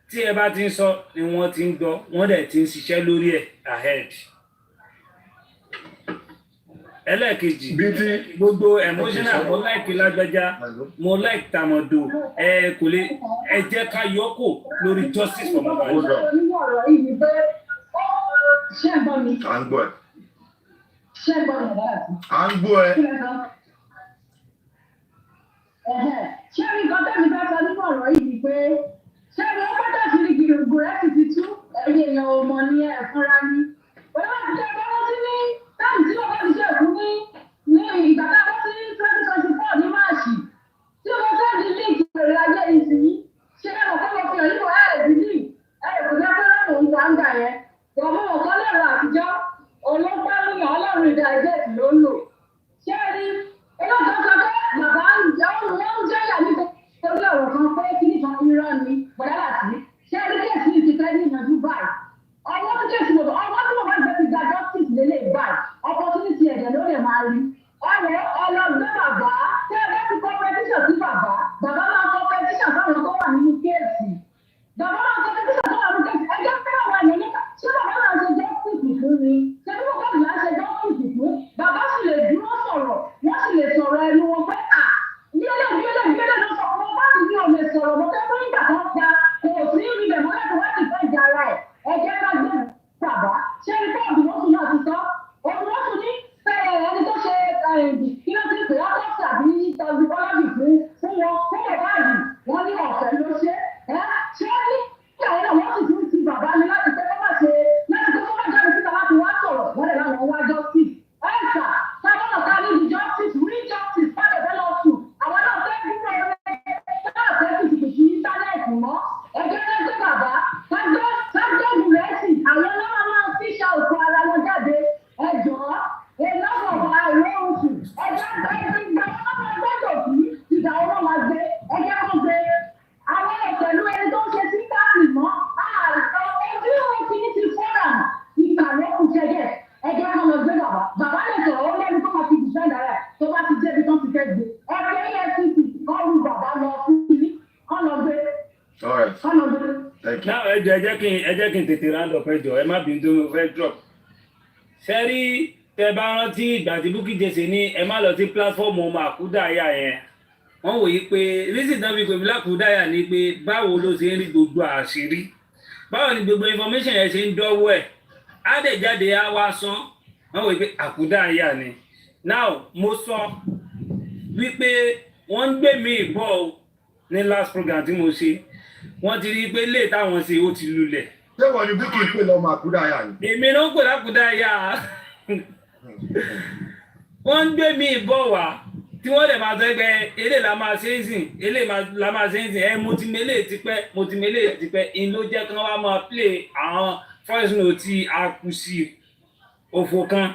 tí ẹ bá ti ń sọ ni wọ́n ti ń gbọ́ wọ́n dẹ̀ ti ń ṣiṣẹ́ lórí ẹ̀ ahead. Ẹlẹ́ẹ̀kejì gbogbo emotional mo like lágbájá mo like tàmọ̀dò kò lè ẹ jẹ́ ká yọkò lórí justice for Mohbad. Ṣé ẹ gbọ́ mi? À ń gbọ́ ẹ. Ṣé ẹ gbọ́ mi dára sí? À ń gbọ́ ẹ. Ṣé rí nǹkan tẹ́mi fẹ́ sọ nínú ọ̀rọ̀ yìí ni pé ṣé rí ó pátá sí ní gbìyànjú rẹ̀ sì ti tú ẹ̀yìn èèyàn ò mọ̀ ní ẹ̀fúnra ní. Pẹ̀lú àti ṣe ẹgbẹ́ wọn sí ní táàmù tí wọ́n bá ti ṣe ẹ̀kú ní ìgbà tá a bọ́ sí 2024 ní Máàṣì tí wọ́n fẹ́ di líìkì pẹ̀lú ayé ìsìn ṣé ẹ̀rọ kọ́ lọ fi hàn nínú ẹ̀ẹ́dì kò jẹ́ pé lọ́wọ́ òun wà ń gbà yẹn. Bọ̀mọ́ ọ̀kan lẹ́rọ àtijọ́ olóńgbà ní ọlọ́run ìdájẹ́tì ló ń lò. Ṣé rí olóòtú sọ pé bàbá wọn ń jẹ́yà nítorí ọ̀rọ̀ kan pé kí nìkan irọ́ ni bọ̀dálà sí. Ṣé rí kéèsì ní ti fẹ́ ní ìyànjú báyìí? Ọwọ́ tó kéèsì mọ̀tò ọwọ́ tí mo bá gbé ti gba justice lélẹ̀ báyìí opportunity ẹ̀jẹ̀ ló lè máa rí. Ọ̀rẹ́ ọlọ́gbẹ́ bàbá tẹ́ ẹ bá ti kọ́ petition sí bàbá máa kọ́ petition fáwọn tó wà nínú kéèsì. Bàbá máa kọ́ petition tó wà nínú kéèsì ẹjọ́ pé àwọn ènìyàn nípa ṣé bàbá náà ṣe justice fún mi? Ṣé bí bàbá náà ṣe justice fún? Bàbá sì lè dúró sọ̀rọ̀ wọ́n sì lè sọ̀rọ̀ ẹnu wọn pé gbélé ló sọ ọmọ bá mi ní ọmọ ìsọ̀rọ̀ mo fẹ́ fún ìgbà kan gba kò sí ibẹ̀ mọ́lẹ́kùn wá ti fẹ́ ìjà ara ẹ̀ ẹ̀jẹ̀ ká gbé bàbá ṣé ní bọ́ọ̀dù wọ́n tún náà ti sọ òun wọ́n tún ní ẹni tó ṣe kí ló ti pè á tọ́sí àbí tọ́jú bọ́lábì fún wọn fún bàbáàdì wọ́n ní ọ̀fẹ́ ló ṣe ṣé ní ìyàwó náà wọ́n sì tún ti bàbá mi láti pé kó má ṣe láti pé kó má jáde síta láti wá sọ̀rọ̀ wọ́n lè láwọn wá justice ẹ̀sà táwọn ọ̀tá ní the justice real justice fún àdẹ̀fẹ́ lọ sùn àwọn náà fẹ́ gbúgbọ́ ẹgbẹ́ náà fẹ́ kìkìkì íńtánẹ́ẹ̀tì mọ́ ẹgbẹ́ lẹ́gbẹ́ bàbá sájọ́ọ̀bù rẹ̀ sì àwọn ọlọ́wọ́ máa fi ṣàòkò ara wọn jáde ẹjọ́ ìlọ́wọ́ àìró oṣù ẹjọ́ ìgbà ọmọ ẹgbẹ́ òbí ìgbà ọmọ máa gbé ẹjẹ́ kan gbé àwọn pẹ̀lú ẹni tó ń ṣe sí káàkiri mọ́ ojú òfin ti fọ́nà ìkàwé kù jẹ́jẹ́ ẹjẹ́ kan lọ gbé bàbá lè sọ̀rọ̀ ó lẹ́nu tó máa fi dìfẹ́ǹdà rẹ̀ tó bá ti débi tó ti fẹ́ gbé ẹgbẹ́ EFCC kọ́ lu bàbá lọ fún ibi kọ́ lọ gbé. Now ẹ jẹ́ kí n tètè round up ẹjọ́ ẹ má bínú tó mo fẹ́ drop. Ṣé rí tẹ bá rántí ìgbà tí Bukky Jesse ní ẹ má lọ sí platform ọmọ àkúdàáyà yẹn wọ́n wòye pé reason náà fi pèmí lákúdàáyà ni pé báwo ló ṣe ń rí gbogbo àṣírí báwo ni gbogbo information yẹn ṣe ń dọ́wọ́ ẹ̀ á dẹ̀ jáde á wá sán wọ́n wòye pé àkúdàáyà ni. Now mo sọ wípé wọ́n ń gbé mi ìbọ̀ ní last program tí mo ṣe wọ́n ti rí i pé lè táwọn ṣe ó ti lulẹ̀. Ṣé wọ́n ní Bukky pè lọ́mọ àkúdàáyà ni? Èmi náà ń pè lákúdàáyà. Wọ́n ń gbé mi ìbọ̀ wá tí wọ́n dẹ̀ máa sọ pé eré la máa ṣe é sìn eré la máa ṣe é sìn mo ti mélé tipẹ́ in ló jẹ́ kí wọ́n wá máa play àwọn voice note àkùsì òfò kan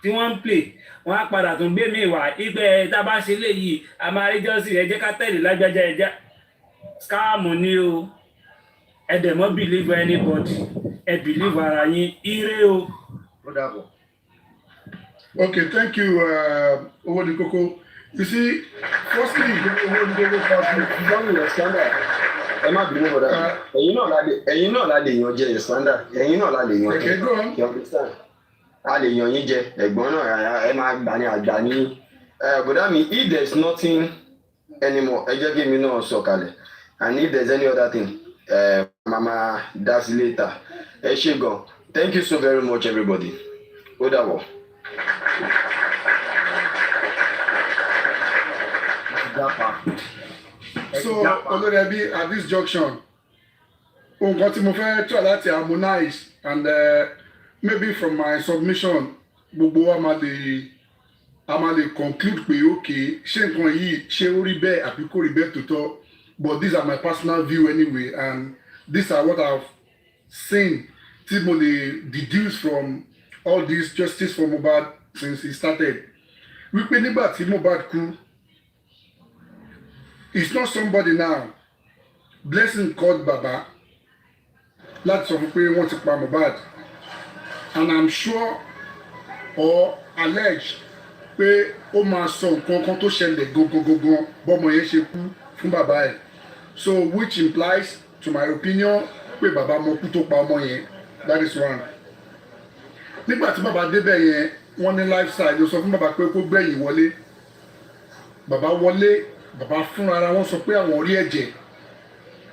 tí wọ́n ń play wọ́n á padà tún gbé mi wá ibẹ̀ tá a bá ṣe léyìí a máa rí jọ́sìn ẹ jẹ́ ká tẹ̀lé lágbájá ẹ jẹ́ scam ni o ẹ dẹ̀ mọ́ believe anybody ẹ believe ara yín ire o. Okay, thank you, Owodikoko. You see, firstly, you don't understand that. Ẹ má bínú bọ̀dá. Ẹ̀yin náà la lè yan jẹ ìsàndà. Ẹ̀yin náà la lè yan jẹ. Okay, go on. You understand? A lè yan yín jẹ. Ẹ̀gbọ́n náà ẹ máa gbà ní àgbà ní. Bọ̀dá mi, if there is nothing anymore, ẹ jẹ́ kí èmi náà sọ̀kalẹ̀. And if there is any other thing, Mama, that's later. Ẹ ṣé gan. Thank you so very much, everybody. Ó dàbọ̀. So, Olorebi, at this junction, nǹkan tí mo fẹ́ try láti harmonize and maybe from my submission, gbogbo wa máa lè conclude pé okay, ṣé nǹkan yìí ṣé ó rí bẹ́ẹ̀ àbí kò rí bẹ́ẹ̀ tòótọ́, but these are my personal view anyway, and these are what I've seen tí mo lè deduce from all this justice for Mohbad since he started. Wípé nígbà tí Mohbad kú, it's not somebody now. Blessing called Baba láti sọ fún pé wọ́n ti pa Mohbad, and I'm sure or alleged pé ó máa sọ nǹkan kan tó ṣẹlẹ̀ gangan bọ́mọ yẹn ṣe kú fún bàbá ẹ̀, so which implies to my opinion pé bàbá mọ kú tó pa ọmọ yẹn. That is one. Nígbà tí bàbá débẹ̀ yẹn wọ́n ní lifestyle ló sọ fún bàbá pé kó gbẹ̀yìn wọlé. Bàbá wọlé, bàbá fúnra ara wọn sọ pé àwọn rí ẹ̀jẹ̀,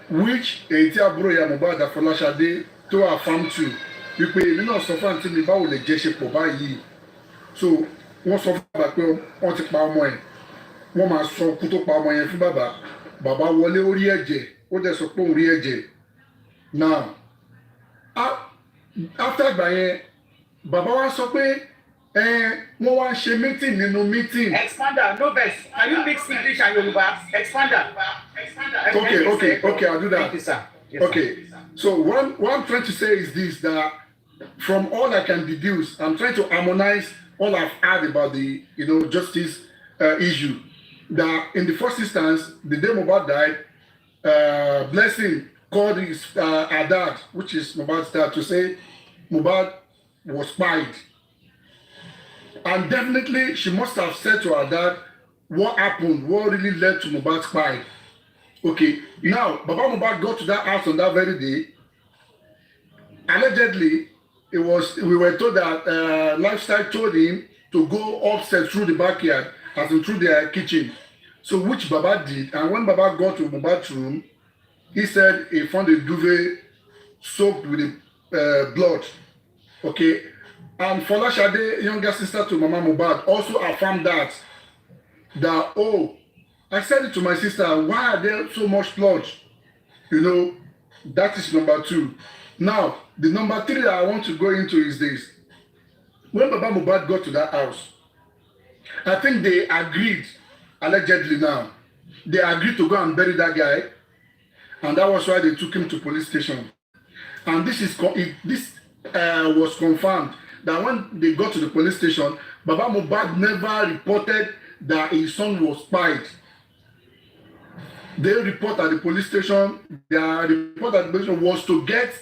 which èyí tí àbúrò ìyá Mohbad Afọláṣadé tó affirm to wípé èmi náà sọ fún àǹtí mi báwo lè jẹ́ ṣe pọ̀ báyìí. So wọ́n sọ fún bàbá pé wọ́n ti pa ọmọ ẹ̀, wọ́n máa sọ kú tó pa ọmọ yẹn fún bàbá. Bàbá wọlé ó rí ẹ̀jẹ̀, ó dẹ̀ sọ pé òun rí ẹ̀jẹ̀. Now after ìgbà yẹn bàbá wa sọ pé wọ́n wá ṣe meeting nínú meeting. Expander, no vex. Can you mix English and Yoruba? Expander. Okay, I'll do that. Thank you, sir. Yes, Okay, sir. so what I'm trying to say is this, that from all I can deduce, I'm trying to harmonize all I've heard about the justice issue. That in the first instance, the day Mohbad died, Blessing called his her dad, which is Mohbad's dad, to say Mohbad was spied. And definitely she must have said to her dad what happened, what really led to Mohbad's spy. Okay, now Baba Mohbad got to that house on that very day. Allegedly, we were told that Lifestyle told him to go upstairs through the backyard, as in through their kitchen. So which Baba did, and when Baba got to Mohbad's room, he said he found a duvet soaked with blood. Okay, and Folashade, younger sister to Mama Mohbad, also affirmed that I said it to my sister, why are there so much blood? That is number two. Now, the number three that I want to go into is this. When Baba Mohbad got to that house, I think they agreed, allegedly now, they agreed to go and bury that guy, and that was why they took him to police station. And this was confirmed that when they got to the police station, Baba Mohbad never reported that his son was spied. They report at the police station, their report at the police station was to get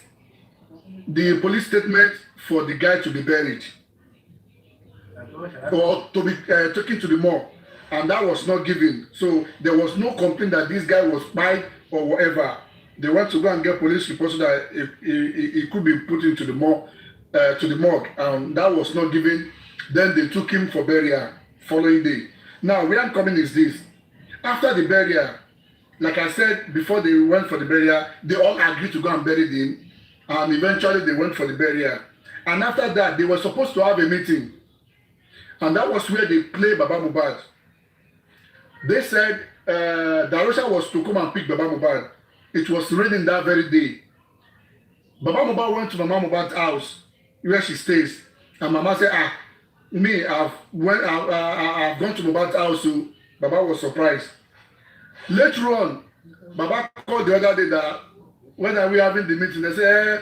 the police statement for the guy to be buried or to be taken to the morgue, and that was not given. So there was no complaint that this guy was spied or whatever. They went to go and get police report so that he could be put into the morgue, that was not given. Then they took him for burial following day. Now where I'm coming is this: after the burial, like I said before, they went for the burial, they all agreed to go and bury him, and eventually they went for the burial. And after that, they were supposed to have a meeting, and that was where they played Baba Mohbad. They said Darosha was to come and pick Baba Mohbad. It was raining that very day. Baba Mohbad went to Mama Mohbad's house where she stays, and Mama said, I've gone to Mohbad's house, so Baba was surprised. Later on, Baba called the other day that when are we having the meeting? They say,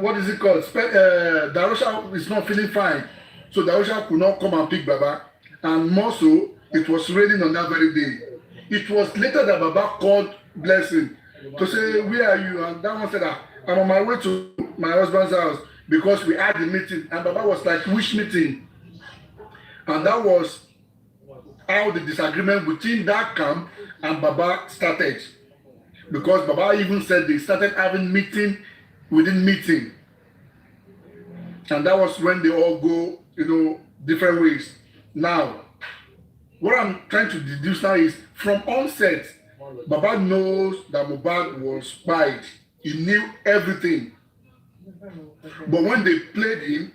what is it called? Darosha is not feeling fine. so the usher could not come and pick Baba. And more so, it was raining on that very day. It was later that Baba called Blessing to say, where are you? And that one said that I'm on my way to my husband's house because we had the meeting. And Baba was like, which meeting? And that was how the disagreement between that camp and Baba started. Because Baba even said they started having meeting within meeting. And that was when they all go, different ways. Now, what I'm trying to deduce now is from onset, Baba knows that Mohbad was spied. He knew everything. But when they played him,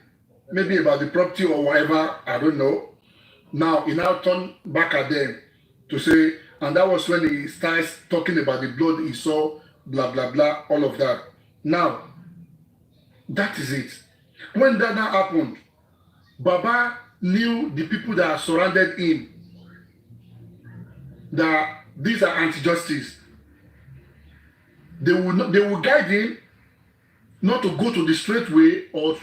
maybe about the property or whatever, I don't know. Now, he now turned back at them to say, and that was when he starts talking about the blood he saw, blah, blah, blah, all of that. Now, that is it. When that now happened, Baba knew the people that surrounded him, that these are anti-justice. They will guide him not to go to the straight way or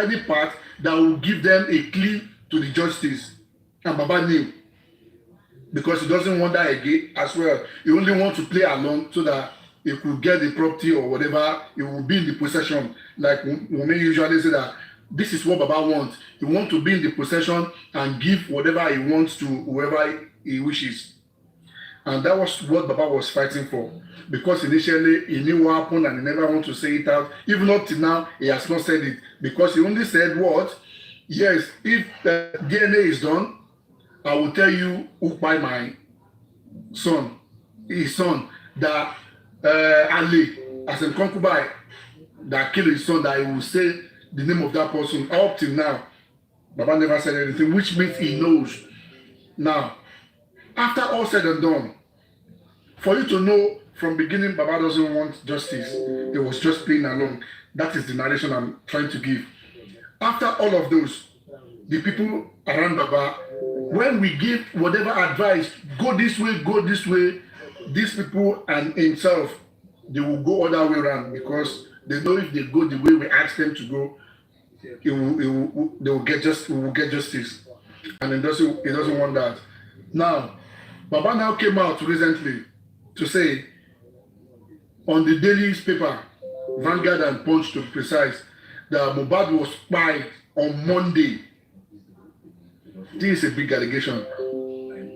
any path that will give them a clue to the justice. And Baba knew, because he doesn't want that again as well. He only wants to play along so that he could get the property or whatever, he will be in the possession. Like Omowummi usually say that this is what Baba wants. He wants to be in the possession and give whatever he wants to whoever he wishes. And that was what Baba was fighting for. Because initially he knew what happened and he never wanted to say it out. Even up till now, he has not said it. Because he only said what? Yes, if the DNA is done, I will tell you who by my son, his son, that Ali, as a concubine, that killed his son, that he will say the name of that person. Up till now, Baba never said anything, which means he knows. Now, after all said and done, for you to know from beginning, Baba doesn't want justice. He was just playing along. That is the narration I'm trying to give. After all of those, the people around Baba, when we give whatever advice, go this way, these people and himself, they will go other way around because they know if they go the way we ask them to go, they will get justice. And he doesn't want that. Now, Baba now came out recently to say on the daily paper, Vanguard and Punch to be precise, that Mohbad was spied on Monday. This is a big allegation,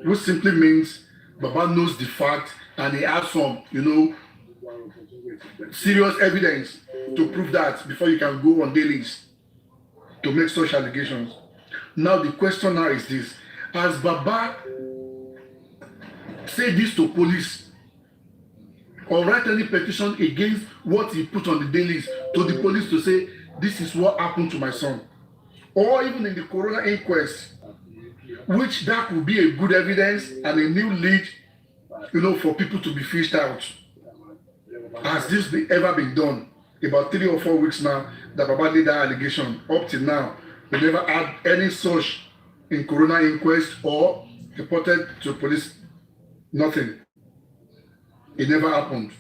which simply means Baba knows the fact and he has some, serious evidence to prove that before you can go on dailies to make such allegations. Now the question now is this: has Baba said this to police or write any petition against what he put on the dailies to the police to say this is what happened to my son? Or even in the coroner inquest, which that would be a good evidence and a new lead, for people to be fished out. Has this ever been done? About 3 or 4 weeks now that Baba did that allegation. Up till now, we never had any such in coroner inquest or reported to police. Nothing. It never happened.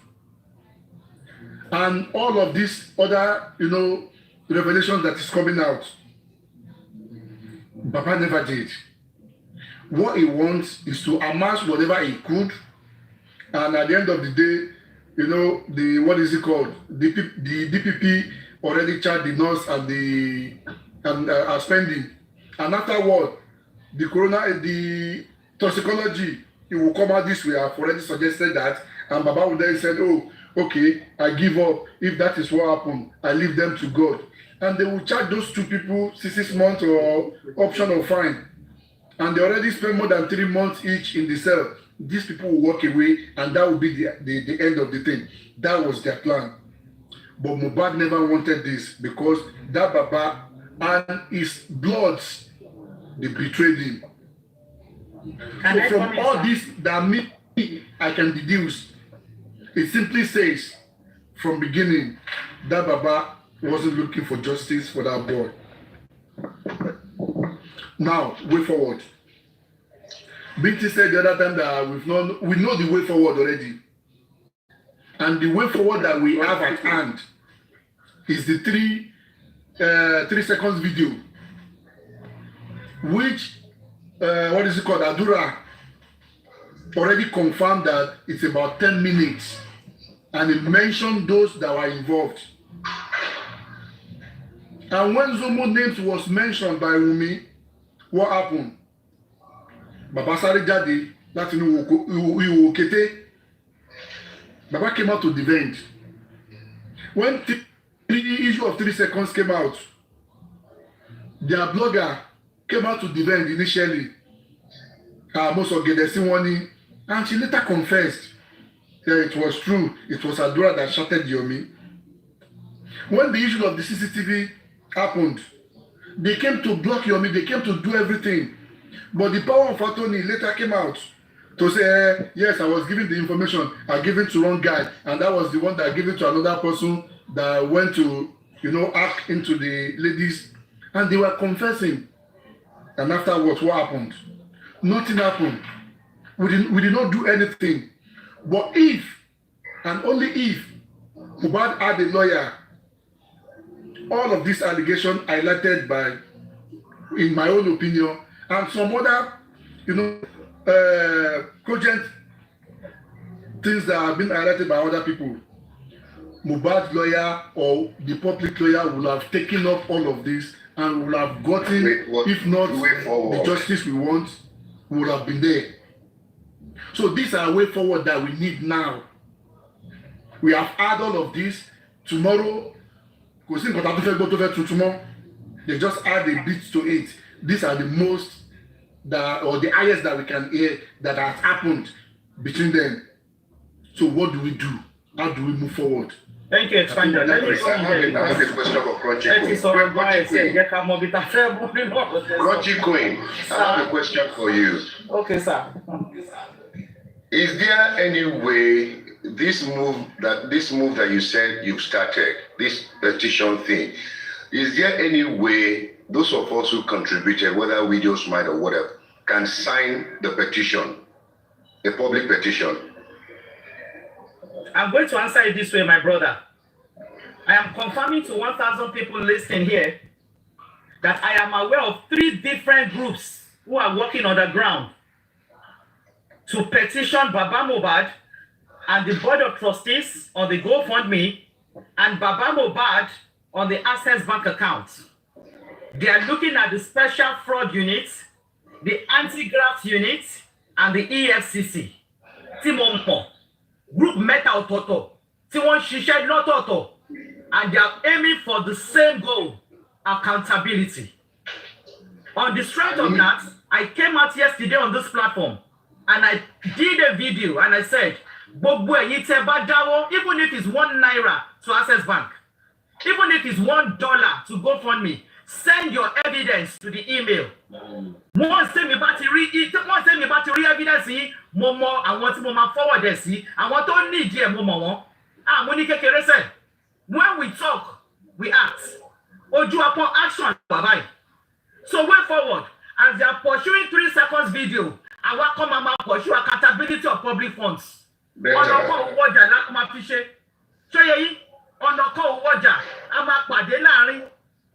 And all of these other, revelations that is coming out, Baba never did. What he wants is to amass whatever he could, and at the end of the day, what is it called? The DPP already charged the nurse and are spending, and afterward, the toxicology, it will come out this way. I've already suggested that, and Baba would then said, "Oh, okay, I give up. If that is what happened, I leave them to God." And they will charge those 2 people 6 months or option of fine. And they already spent more than 3 months each in the cell. These people will walk away, and that will be the end of the thing. That was their plan. But Mohbad never wanted this because that Baba and his bloods, they betrayed him. So from all this that I can deduce, it simply says from beginning that Baba wasn't looking for justice for that boy. Now, way forward. Binti said the other time that we know the way forward already. And the way forward that we have at hand is the 3 seconds video which what is it called, Adura, already confirmed that it's about 10 minutes, and it mentioned those that were involved. And when Zomo names was mentioned by Wunmi, what happened? Baba Sare Jade, láti inú ìwò kété. Baba came out to defend. When the issue of 3 seconds came out, their blogger came out to defend initially. Most of Gedesi, and she later confessed that it was true. It was Adura that shouted Yomi. When the issue of the CCTV happened, they came to block Yomi, they came to do everything. But the power of Attorney later came out to say, yes, I was giving the information, I gave it to wrong guy, and that was the one that gave it to another person that went to, hack into the ladies, and they were confessing. And afterwards, what happened? Nothing happened. We did not do anything. But if, and only if, Mohbad had a lawyer, all of these allegations highlighted by, in my own opinion, and some other, cogent things that have been highlighted by other people, Mohbad's lawyer or the public lawyer will have taken up all of this and will have gotten, if not the justice we want, will have been there. So these are a way forward that we need now. We have had all of this. Tomorrow, they just add a bit to it. These are the most or the highest that we can hear that has happened between them. So what do we do? How do we move forward? Thank you, Expander. I have a question for Crunchy Queen. I have a question for you. Okay, sir. Is there any way this move that you said you've started, this petition thing, is there any way those of us who contributed, whether videos might or whatever, can sign the petition, a public petition? I'm going to answer it this way, my brother. I am confirming to 1,000 people listening here that I am aware of 3 different groups who are working on the ground to petition Baba Mohbad and the Board of Trustees on the GoFundMe and Baba Mohbad on the Access Bank account. They are looking at the Special Fraud Unit, the Anti-Graft Unit, and the EFCC. Timompo. Group Meta Ototo. Timon Shisha Lototo. And they are aiming for the same goal, accountability. On the strength of that, I came out yesterday on this platform and I did a video and I said, even if it's 1 naira to Access Bank, even if it's $1 to GoFundMe, send your evidence to the email. Once send me battery evidence, Momo, I want to forward this. I want to need you, Momo. When we talk, we act. Oju upon action, bye. So way forward, as they are pursuing 3 seconds video, I will come and pursue accountability of public funds.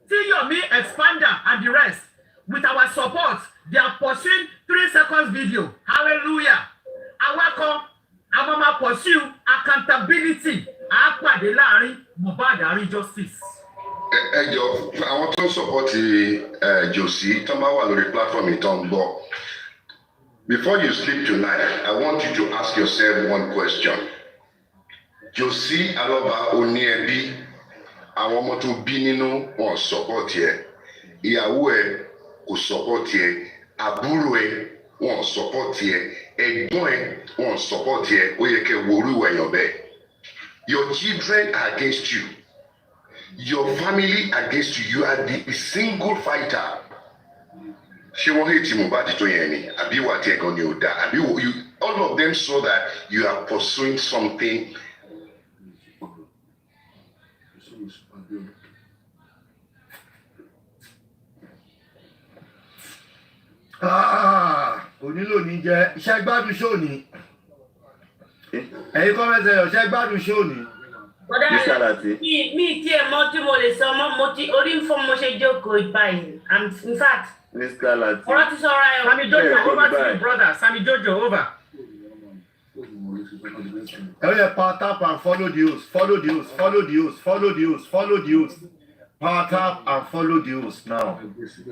Yomi, Expander, and the rest, with our support, they are pursuing 3 seconds video. Hallelujah. I welcome, I'm going to pursue accountability. Mohbad justice. I want to support Josie. Tomawa on the platform in Tombo. Before you sleep tonight, I want you to ask yourself one question. Josie Aloba Oniebi, àwọn ọmọ tó bí nínú wọn support ẹ, ìyàwó ẹ kò support ẹ, àbúrò ẹ wọn support ẹ, ẹ̀gbọ́n ẹ wọn support ẹ, ó yẹ kẹ́ worú ẹ̀yàn bẹ́ẹ̀. Your children are against you. Your family against you. You are the single fighter. Ṣé wọ́n hate Mohbad tó yẹn ni? Àbí wà tí ẹ̀gàn ni ò dá? Àbí you all of them saw that you are pursuing something. Onílò ní jẹ́ iṣẹ́ gbádùn ṣóòní. Ẹ̀yin kọ́mẹ́sẹ̀ ọ̀ṣẹ́ gbádùn ṣóòní. Mr. Lati. Mi tí ẹ mọ̀ tí mo lè sọ mọ́ mo ti orí ń fọ́ mo ṣe jókòó báyìí. In fact. Mr. Lati. Ọ̀rọ̀ ti sọ̀rọ̀ ẹ̀. Sammy Jojo, over to you, brother. Sammy Jojo, over. Power tap and follow the host. Follow the host. Follow the host. Follow the host. Follow the host. Power tap and follow the host now.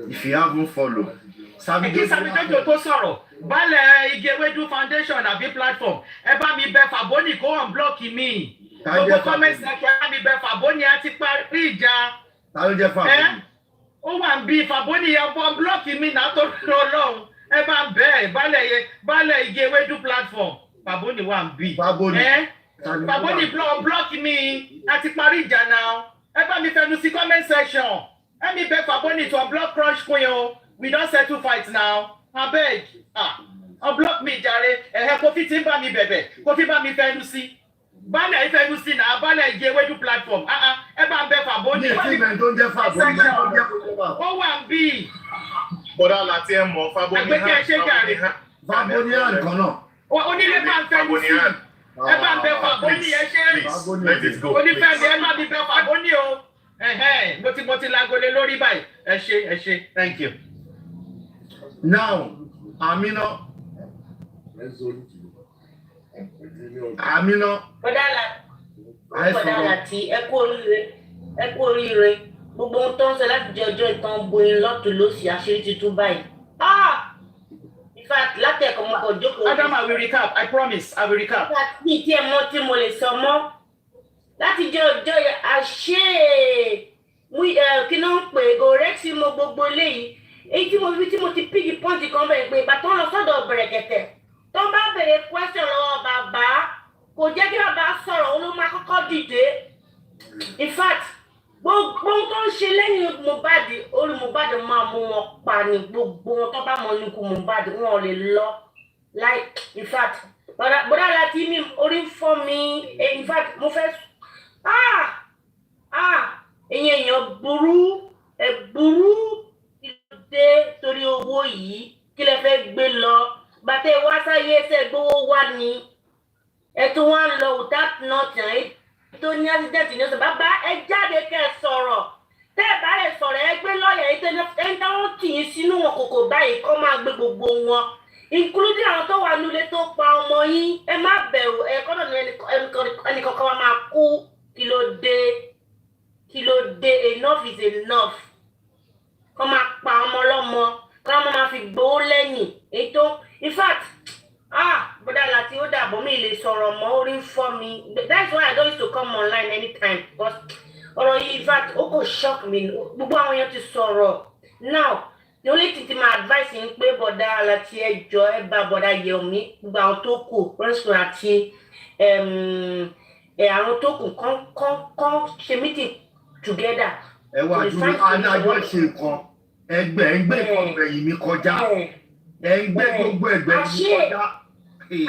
If you haven't followed. Sammy Jojo tó sọ̀rọ̀. Bálẹ̀ Igewedu Foundation àbí platform. Ẹ bá mi bẹ Fàbónì kó unblock mi. Gbogbo comment section ẹ bá mi bẹ Fàbónì àti parí ìjà. Ta ló jẹ́ Fàbónì? Ó wà ń bí Fàbónì yẹn bọ́ unblock mi náà tó lọ́lọ́run. Ẹ bá ń bẹ̀ Bálẹ̀ Igewedu platform. Fàbónì wà ń bí. Fàbónì block mi àti parí ìjà náà. Ẹ bá mi fẹnu sí comment section. Ẹ mi bẹ Fàbónì to unblock Crush Queen o. We don settle fight now. Abeg, unblock me jàre. Kofi ti ń bá mi bẹ̀bẹ̀. Kofi bá mi fẹnu sí. Bálẹ̀ ìfẹnu sí náà. Bálẹ̀ Igewedu platform. Ẹ bá ń bẹ Fàbónì. Ní ìfìmẹ̀ tó ń jẹ́ Fàbónì. Ó wà ń bí. Bọ́dá láti ẹ mọ̀ Fàbónì. Àgbẹ̀kẹ́ ṣé jàre. Fàbónì hàn kan náà. Onílé bá ń fẹnu sí. Ẹ bá ń bẹ Fàbónì ẹ ṣe rí. Onífẹ̀mí ẹ má mi bẹ Fàbónì o. Mo ti lagole lórí báyìí. Ẹ ṣe, thank you. Now, Amina. Bọ́dá láti ẹ kú oríire. Gbogbo ohun tó ń sọ láti jẹ ọjọ́ ìtàn boyin lọ́tún lósì àṣírí tuntun báyìí. In fact, láti ẹ̀kọ́ mo kàn jókòó. Adam, I will recap. I promise, I will recap. In fact, mi tí ẹ mọ̀ tí mo lè sọ mọ́. Láti jẹ ọjọ́ yẹn, kí ló ń pè Gurxey mo gbogbo eléyìí. Èyí tí mo ti pígì pọ́ǹtì kan bẹ̀rẹ̀ pé ìgbà tó ń lọ sọ́dọ̀ Bẹ̀rẹ̀kẹ̀tẹ̀. Tó ń bá bèrè question lọ́wọ́ bàbá, kò jẹ́ kí bàbá sọ̀rọ̀, òun ló máa kọ́kọ́ dìde. In fact, gbogbo ohun tó ń ṣe lẹ́yìn Mohbad, orí Mohbad máa mú wọn pa ní gbogbo wọn tó bá mọ níkù Mohbad wọn ò lè lọ. Like, in fact, bọ́dá láti mi orí ń fọ́ mi. In fact, mo fẹ́ èèyàn burú kí ló dé torí owó yìí kí lẹ fẹ́ gbé lọ bàtẹ́ wá sáyé ẹsẹ̀ gbówó wá ní ẹ tó wá ń lọ without nothing tó ní accident ní ọ̀sẹ̀ bàbá ẹ jáde kẹ́ ẹ sọ̀rọ̀ tẹ́ ẹ bá ẹ sọ̀rọ̀ ẹ gbé lọ́ọ̀yà ẹ tẹ́ táwọn tì í sínú wọn kòkò báyìí kọ́ máa gbé gbogbo wọn including àwọn tó wà nílé tó pa ọmọ yín ẹ má bẹ̀rù ẹ kọ́nà ní ẹnìkankan wa máa kú kí ló dé enough is enough kọ́ máa pa ọmọ ọlọ́mọ kọ́ máa fi gbowó lẹ́yìn ètò in fact bọ́dà láti ó dàbọ̀ mi lè sọ̀rọ̀ mọ́ orí ń fọ́ mi that's why I don't used to come online anytime because ọ̀rọ̀ yìí in fact ó kò shock me gbogbo àwọn èèyàn ti sọ̀rọ̀ now the only thing ti máa advice ń pé bọ́dà láti ẹjọ́ ẹ bá bọ́dà Yẹmí gbogbo àwọn tó kù rẹ́sùn àti àwọn tó kù kán ṣe meeting together. Ẹ wá dúró adájọ́ ṣe nǹkan ẹgbẹ́ kan gbẹ̀yìn mi kọjá ẹgbẹ́ gbogbo ẹgbẹ́ mi kọjá.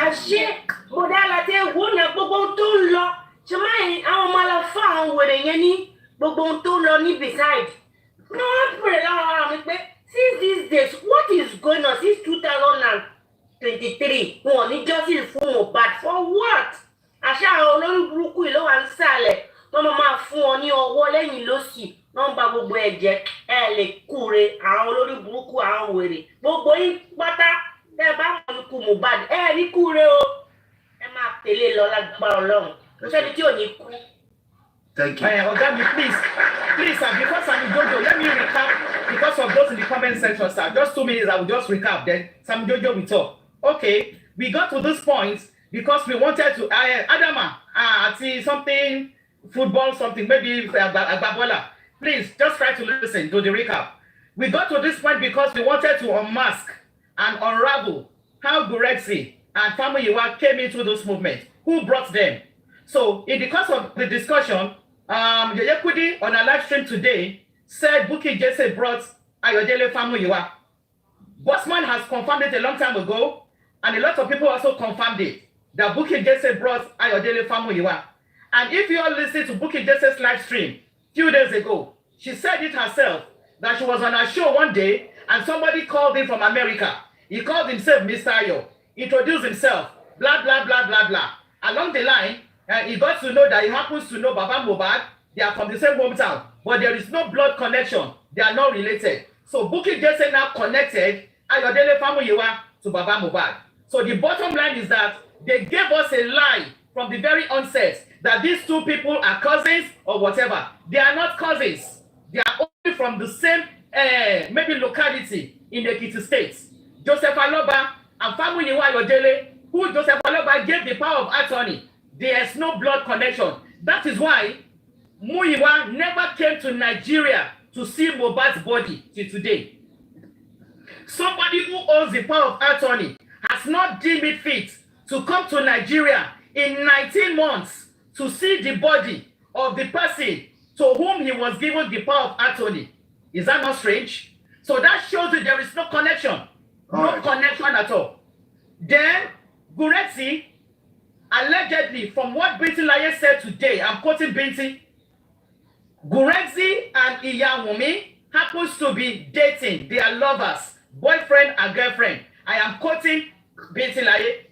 Àṣé bọ́dà láti ewu náà gbogbo tó ń lọ ṣe máa ń àwọn ọmọ lọ fún àwọn wèrè yẹn ní gbogbo tó ń lọ ní beside. Ní wọ́n pèrè láwọn ará mi pé since these days what is going on since 2023 wọn ní justice fún Mohbad for what? Àṣà àwọn olórí burúkú yìí ló wà ń sàlẹ̀ tó máa fún ọ ní ọwọ́ lẹ́yìn lọ́sì wọ́n bà gbogbo ẹ̀jẹ̀ ẹ lè kúre àwọn olórí burúkú àwọn wèrè gbogbo yín pátá ẹ bá wọn kú Mohbad ẹ ní kúre o ẹ máa tẹ̀lé lọ lágbára Ọlọ́run ṣẹ́ni tí ò ní kú. Thank you. Oga, please, sir, before Sammy Jojo, let me recap because of those in the comment section, sir. Just 2 minutes, I will just recap. Then Sammy Jojo will talk. Okay, we got to this point because we wanted to Adama, see something football, something maybe Agbabola. Please just try to listen to the recap. We got to this point because we wanted to unmask and unravel how Gurxey and Famuyiwa came into this movement. Who brought them? So, in the course of the discussion, Yeye Kudi on a live stream today said Bukky Jesse brought Ayodele Famuyiwa. Bossman has confirmed it a long time ago, and a lot of people also confirmed it, that Bukky Jesse brought Ayodele Famuyiwa. And if you all listen to Bukky Jesse's live stream few days ago, she said it herself, that she was on a show one day, and somebody called him from America. He called himself Mr. Ayo, introduced himself, blah, blah, blah, blah, blah. Along the line, he got to know that he happens to know Baba Mohbad. They are from the same hometown, but there is no blood connection. They are not related. So Bukky Jesse now connected Ayodele Famuyiwa to Baba Mohbad. So the bottom line is that they gave us a lie from the very onset that these two people are cousins or whatever. They are not cousins. They are only from the same maybe locality in the Ekiti State. Joseph Aloba and Famuyiwa Ayodele, who Joseph Aloba gave the power of attorney, there is no blood connection. That is why Muyiwa never came to Nigeria to see Mohbad's body till today. Somebody who owns the power of attorney has not deemed it fit to come to Nigeria in 19 months to see the body of the person to whom he was given the power of attorney. Is that not strange? So that shows you there is no connection. No connection at all. Then, Gurxey, allegedly, from what Binti Laye said today, I'm quoting Binti, Gurxey and Omowummi happens to be dating. They are lovers, boyfriend and girlfriend. I am quoting Binti Laye.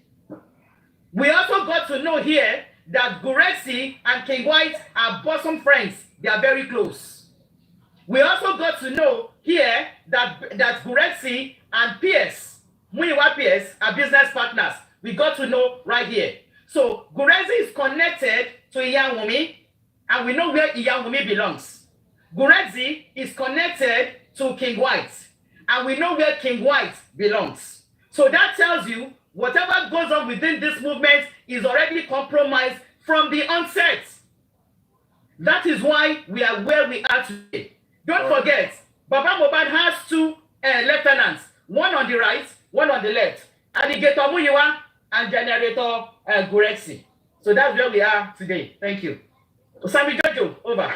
We also got to know here that Gurxey and King White are bosom friends. They are very close. We also got to know here that Gurxey and PS, Muyiwa PS, are business partners. We got to know right here. So Gurxey is connected to Omowummi, and we know where Omowummi belongs. Gurxey is connected to King White, and we know where King White belongs. So that tells you whatever goes on within this movement is already compromised from the onset. That is why we are where we are today. Don't forget, Baba Mohbad has two lieutenants, one on the right, one on the left. Alligator Muyiwa and Generator Gurxey. So that's where we are today. Thank you. Osami Jojo, over.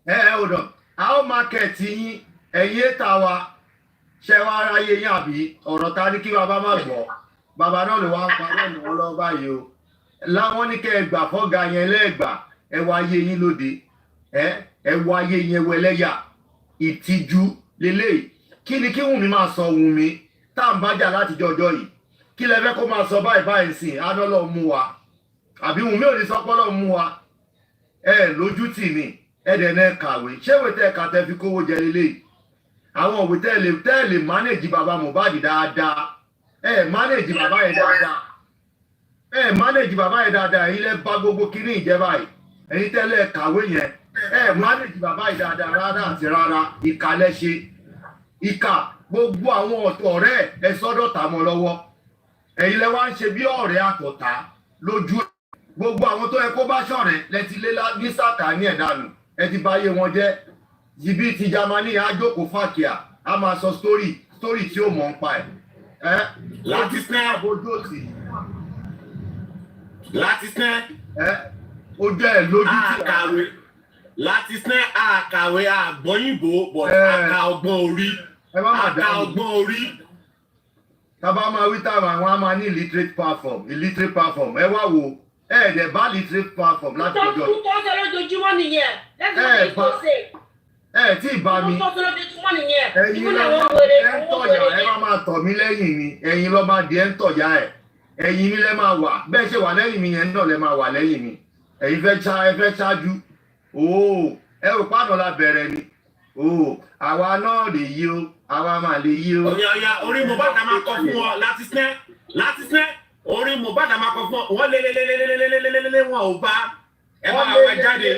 Hold on. How market yín ẹ̀yin tàwa ṣe wá aráyé yín àbí ọ̀rọ̀ ta ní kí bàbá má gbọ́. Bàbá náà ló wá ń parọ́ ìnáwó lọ báyìí o. Láwọn ní kẹ́ ẹ gbà fọ́gà yẹn lẹ́ẹ̀gbà ẹ wá ayé yín lóde. Ẹ wá ayé yẹn wẹlẹ́yà. Ìtìjú lélẹ́yìí. Kí ni kí Wùnmí máa sọ Wùnmí tá à ń bájà láti jọjọ́ yìí? Kí lẹ fẹ́ kó máa sọ báyìí báyìí sìn adọ́lọ́ mú wa? Àbí Wùnmí ò ní sọ pọ́lọ́ mú wa? Lójú tì ní ẹ̀dẹ̀ náà kàwé. Ṣé ìwé tẹ́ ẹ̀ka tẹ́ fi kówó jẹ lélẹ́yìí? Àwọn òwe tẹ́ lè manage bàbá Mohbad dáadáa. Manage bàbá yẹn dáadáa. Manage bàbá yẹn dáadáa. Ẹ̀yin lẹ bá gbogbo kíní ìjẹ́ báyìí. Ẹ̀yin tẹ́lẹ̀ kàwé yẹn. Manage bàbá yẹn dáadáa rárá àti rárá. Ìkà lẹ ṣe. Ìkà gbogbo àwọn ọ̀rẹ́ ẹ sọ́dọ̀ tà mọ́ lọ́wọ́. Ẹ̀yin lẹ wá ń ṣe bí ọ̀rẹ́ àtọ̀tá lójú. Gbogbo àwọn tó yẹ kó bá ṣọ̀rẹ́ lẹ ti lé ní sàkà ní ẹ̀dánù. Ẹ ti báyé wọn jẹ́. Jìbí ti Jámánì àjókòó fàkíà. A máa sọ story tí ó mọ̀ ń pa ẹ̀. Láti snẹ́. Láti snẹ́. Ó jẹ́ ẹ̀ lójú tí àkàwé. Láti snẹ́ àkàwé àgbọ̀yìnbó bọ̀ àkà ọgbọ́n orí. Àkà ọgbọ́n orí. Tábà máa wí táwọn àwọn á máa ní illiterate platform. Ẹ wá wo ẹ̀ẹ́dẹ̀ bá illiterate platform láti ọjọ́. Tó sọ lójoojúmọ́ nìyẹn. That's what they say. Tí ìbá mi. Tó sọ lójoojúmọ́ nìyẹn. Ẹ̀yin lọ́mọ ẹ̀ ń tọ̀yà ẹ máa tọ̀ mí lẹ́yìn ni. Ẹ̀yin lọ́ máa di ẹ̀ ń tọ̀yà ẹ̀. Ẹ̀yin mi lẹ́ máa wà. Bẹ́ẹ̀ ṣe wà lẹ́yìn mi yẹn náà lẹ́ máa wà lẹ́yìn mi. Ẹ̀yin fẹ́ ṣáájú. Ẹ rò pàdán la bẹ̀rẹ̀ ni. Àwa náà lè yí o. Àwa máa lè yí o. Ọ̀yà orí Mohbad máa kọ fún ọ láti snẹ́. Orí Mohbad máa kọ fún ọ. Wọ́n lé wọn ò bá. Ẹ máa wá jáde.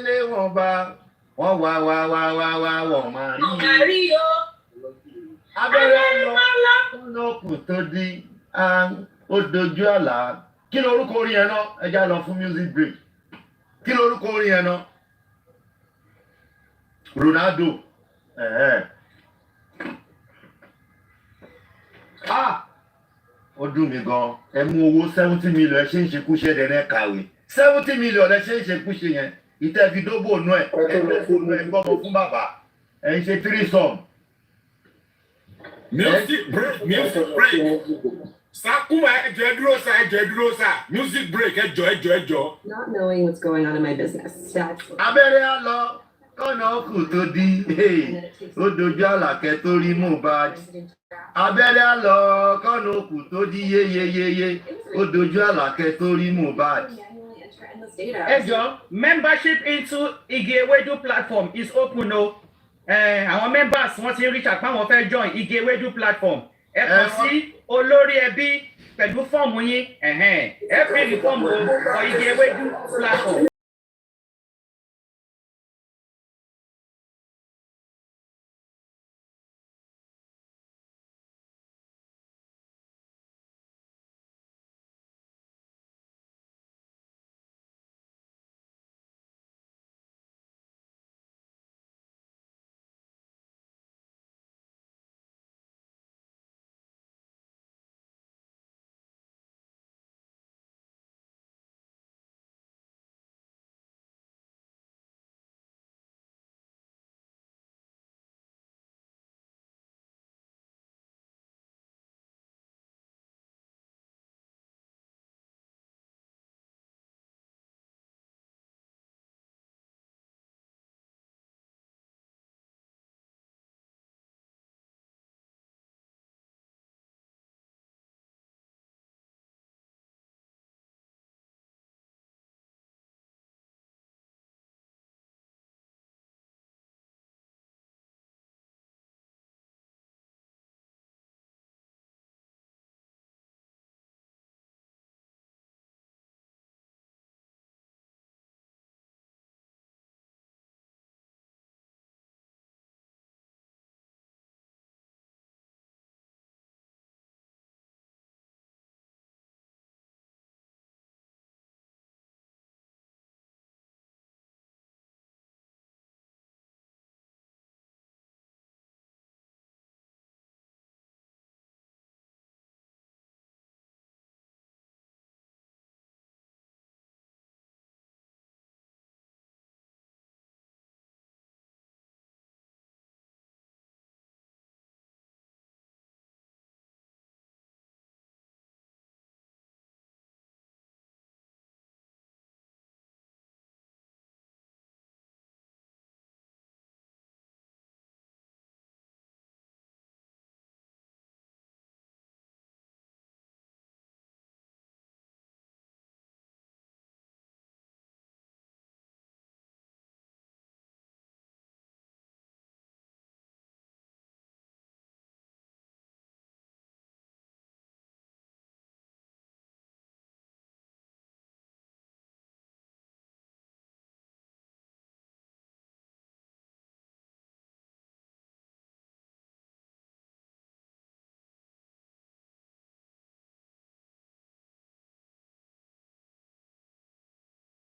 Lé wọn bá. Wọ́n wá wọ́n máa rí. Ọ̀gá rí o. Abẹ́rẹ́ lọ kò tó di ó dojú àlá. Kí lorúkọ orin yẹn náà? Ẹ já lọ fún music break. Kí lorúkọ orin yẹn náà? Ronaldo. Ó dùn mí gan. Ẹ mú owó 70 million ẹ ṣe ń ṣekú ṣe dẹ̀ kàwé. 70 million ẹ ṣe ń ṣekú ṣe yẹn. Ìtẹ́fi dóbò nú ẹ̀ gbọ́mọ fún bàbá. Ẹ ń ṣe 3 sum. Music break. Sakuma ẹjọ dúró sá. Music break ẹjọ. Not knowing what's going on in my business. That's Abẹ́rẹ́ á lọ. kọ́nà kù tó di ó dojú àlàkẹ́ tó rí Mohbad abẹ́rẹ́ á lọ kọ́nà kù tó di yéyéyéyé ó dojú àlàkẹ́ tó rí Mohbad. Ejo, membership into Igi Ewedu platform is open o. Àwọn members wọ́n ti reach out pé àwọn fẹ́ join Igi Ewedu platform. Ẹ kàn sí olórí ẹbí pẹ̀lú fọ́ọ̀mù yín. Ẹ fi ní fọ́ọ̀mù for Igi Ewedu platform.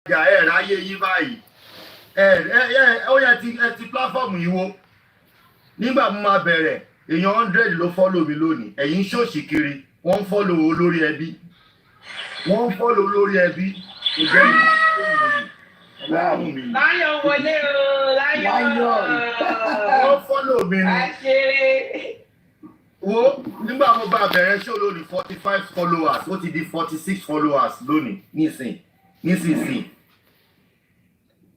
ẹ ráyé yín báyìí ó yẹ ti pláfọ́ọ̀mù yìí wo nígbà mo máa bẹ̀rẹ̀ èèyàn 100 ló fọ́lò mi lónìí ẹ̀yin ṣòṣì kiri wọ́n ń fọ́lò olórí ẹbí láyọ̀ wọlé o láyọ̀ wọ́n fọ́lò mi ni wo nígbà mo bá bẹ̀rẹ̀ ṣó lónìí 45 followers ó ti di 46 followers lónìí nísinsìnyí.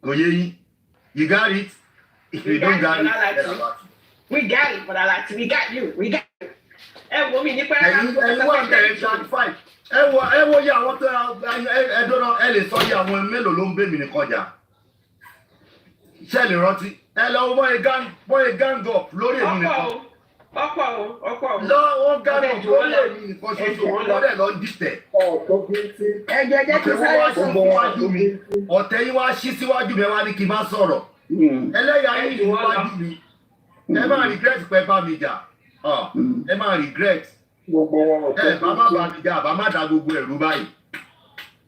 Go ye, you got it. If you don't got it, we got it, but I like to. We got you. We got you. Woman, you and one day, 5. Wo ya àwọn tó ẹ dọ́nà ẹ lè sọ yẹ àwọn mélòó ló ń gbé mi ní kọjá. Ṣé lè rántí? Ẹ lọ bọ́ gang up lórí èmi nìkan. Ọ̀pọ̀. Lọ́wọ́ gang up lórí èmi nìkan ṣoṣo wọn lọ́dẹ̀ lọ dìtẹ̀. Ẹ̀jẹ̀ kí sáré sọ. Ọ̀tẹ̀ yín wá ṣí síwájú mi wá ní kí n má sọ̀rọ̀. Ẹlẹ́yà yín níwájú mi. Ẹ máa regret pé bá mi jà. Ẹ máa regret. Bá má bá mi jà, bá má da gbogbo ẹ̀rú báyìí.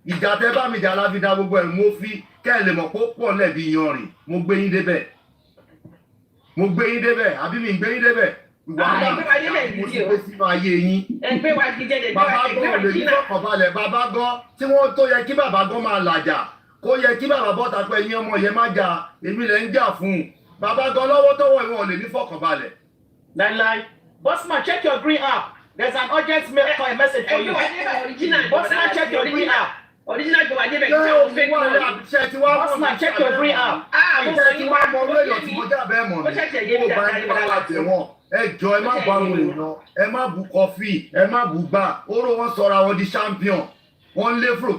Ìjà tẹ bá mi jà láfi da gbogbo ẹ̀rú mo fi kẹ́ ẹ lè mọ̀ pé ó pọ̀ lẹ́bi yanrìn. Mo gbé yín débẹ̀. Àbí mi ń gbé yín débẹ̀. Wàhálà mo ti gbé sínú ayé yín. Bàbá gan lè ní fọkànbalẹ̀ bàbá gan tí wọ́n tó yẹ kí bàbá gan máa làjà kó yẹ kí bàbá bọ́ta pé ẹ̀yin ọmọ yẹn má jà èmi lè ń jà fún un. Bàbá gan lọ́wọ́ tọ́wọ́ ìwọ̀n lè ní fọkànbalẹ̀. Láíláí. Bossman, check your green app. There's an urgent message for you. Bossman, check your green app. Bossman, check your green app. ìjẹ́ tí wọ́n mọ orí èèyàn tí mo jábẹ́ mọ̀ ní kó bá ń bá wa tẹ̀wọ̀n ẹ jọ ẹ má bá wọn èèyàn ẹ má bu kọfí ẹ má bu gbà oró wọn sọra wọn di champion wọn lé fúrò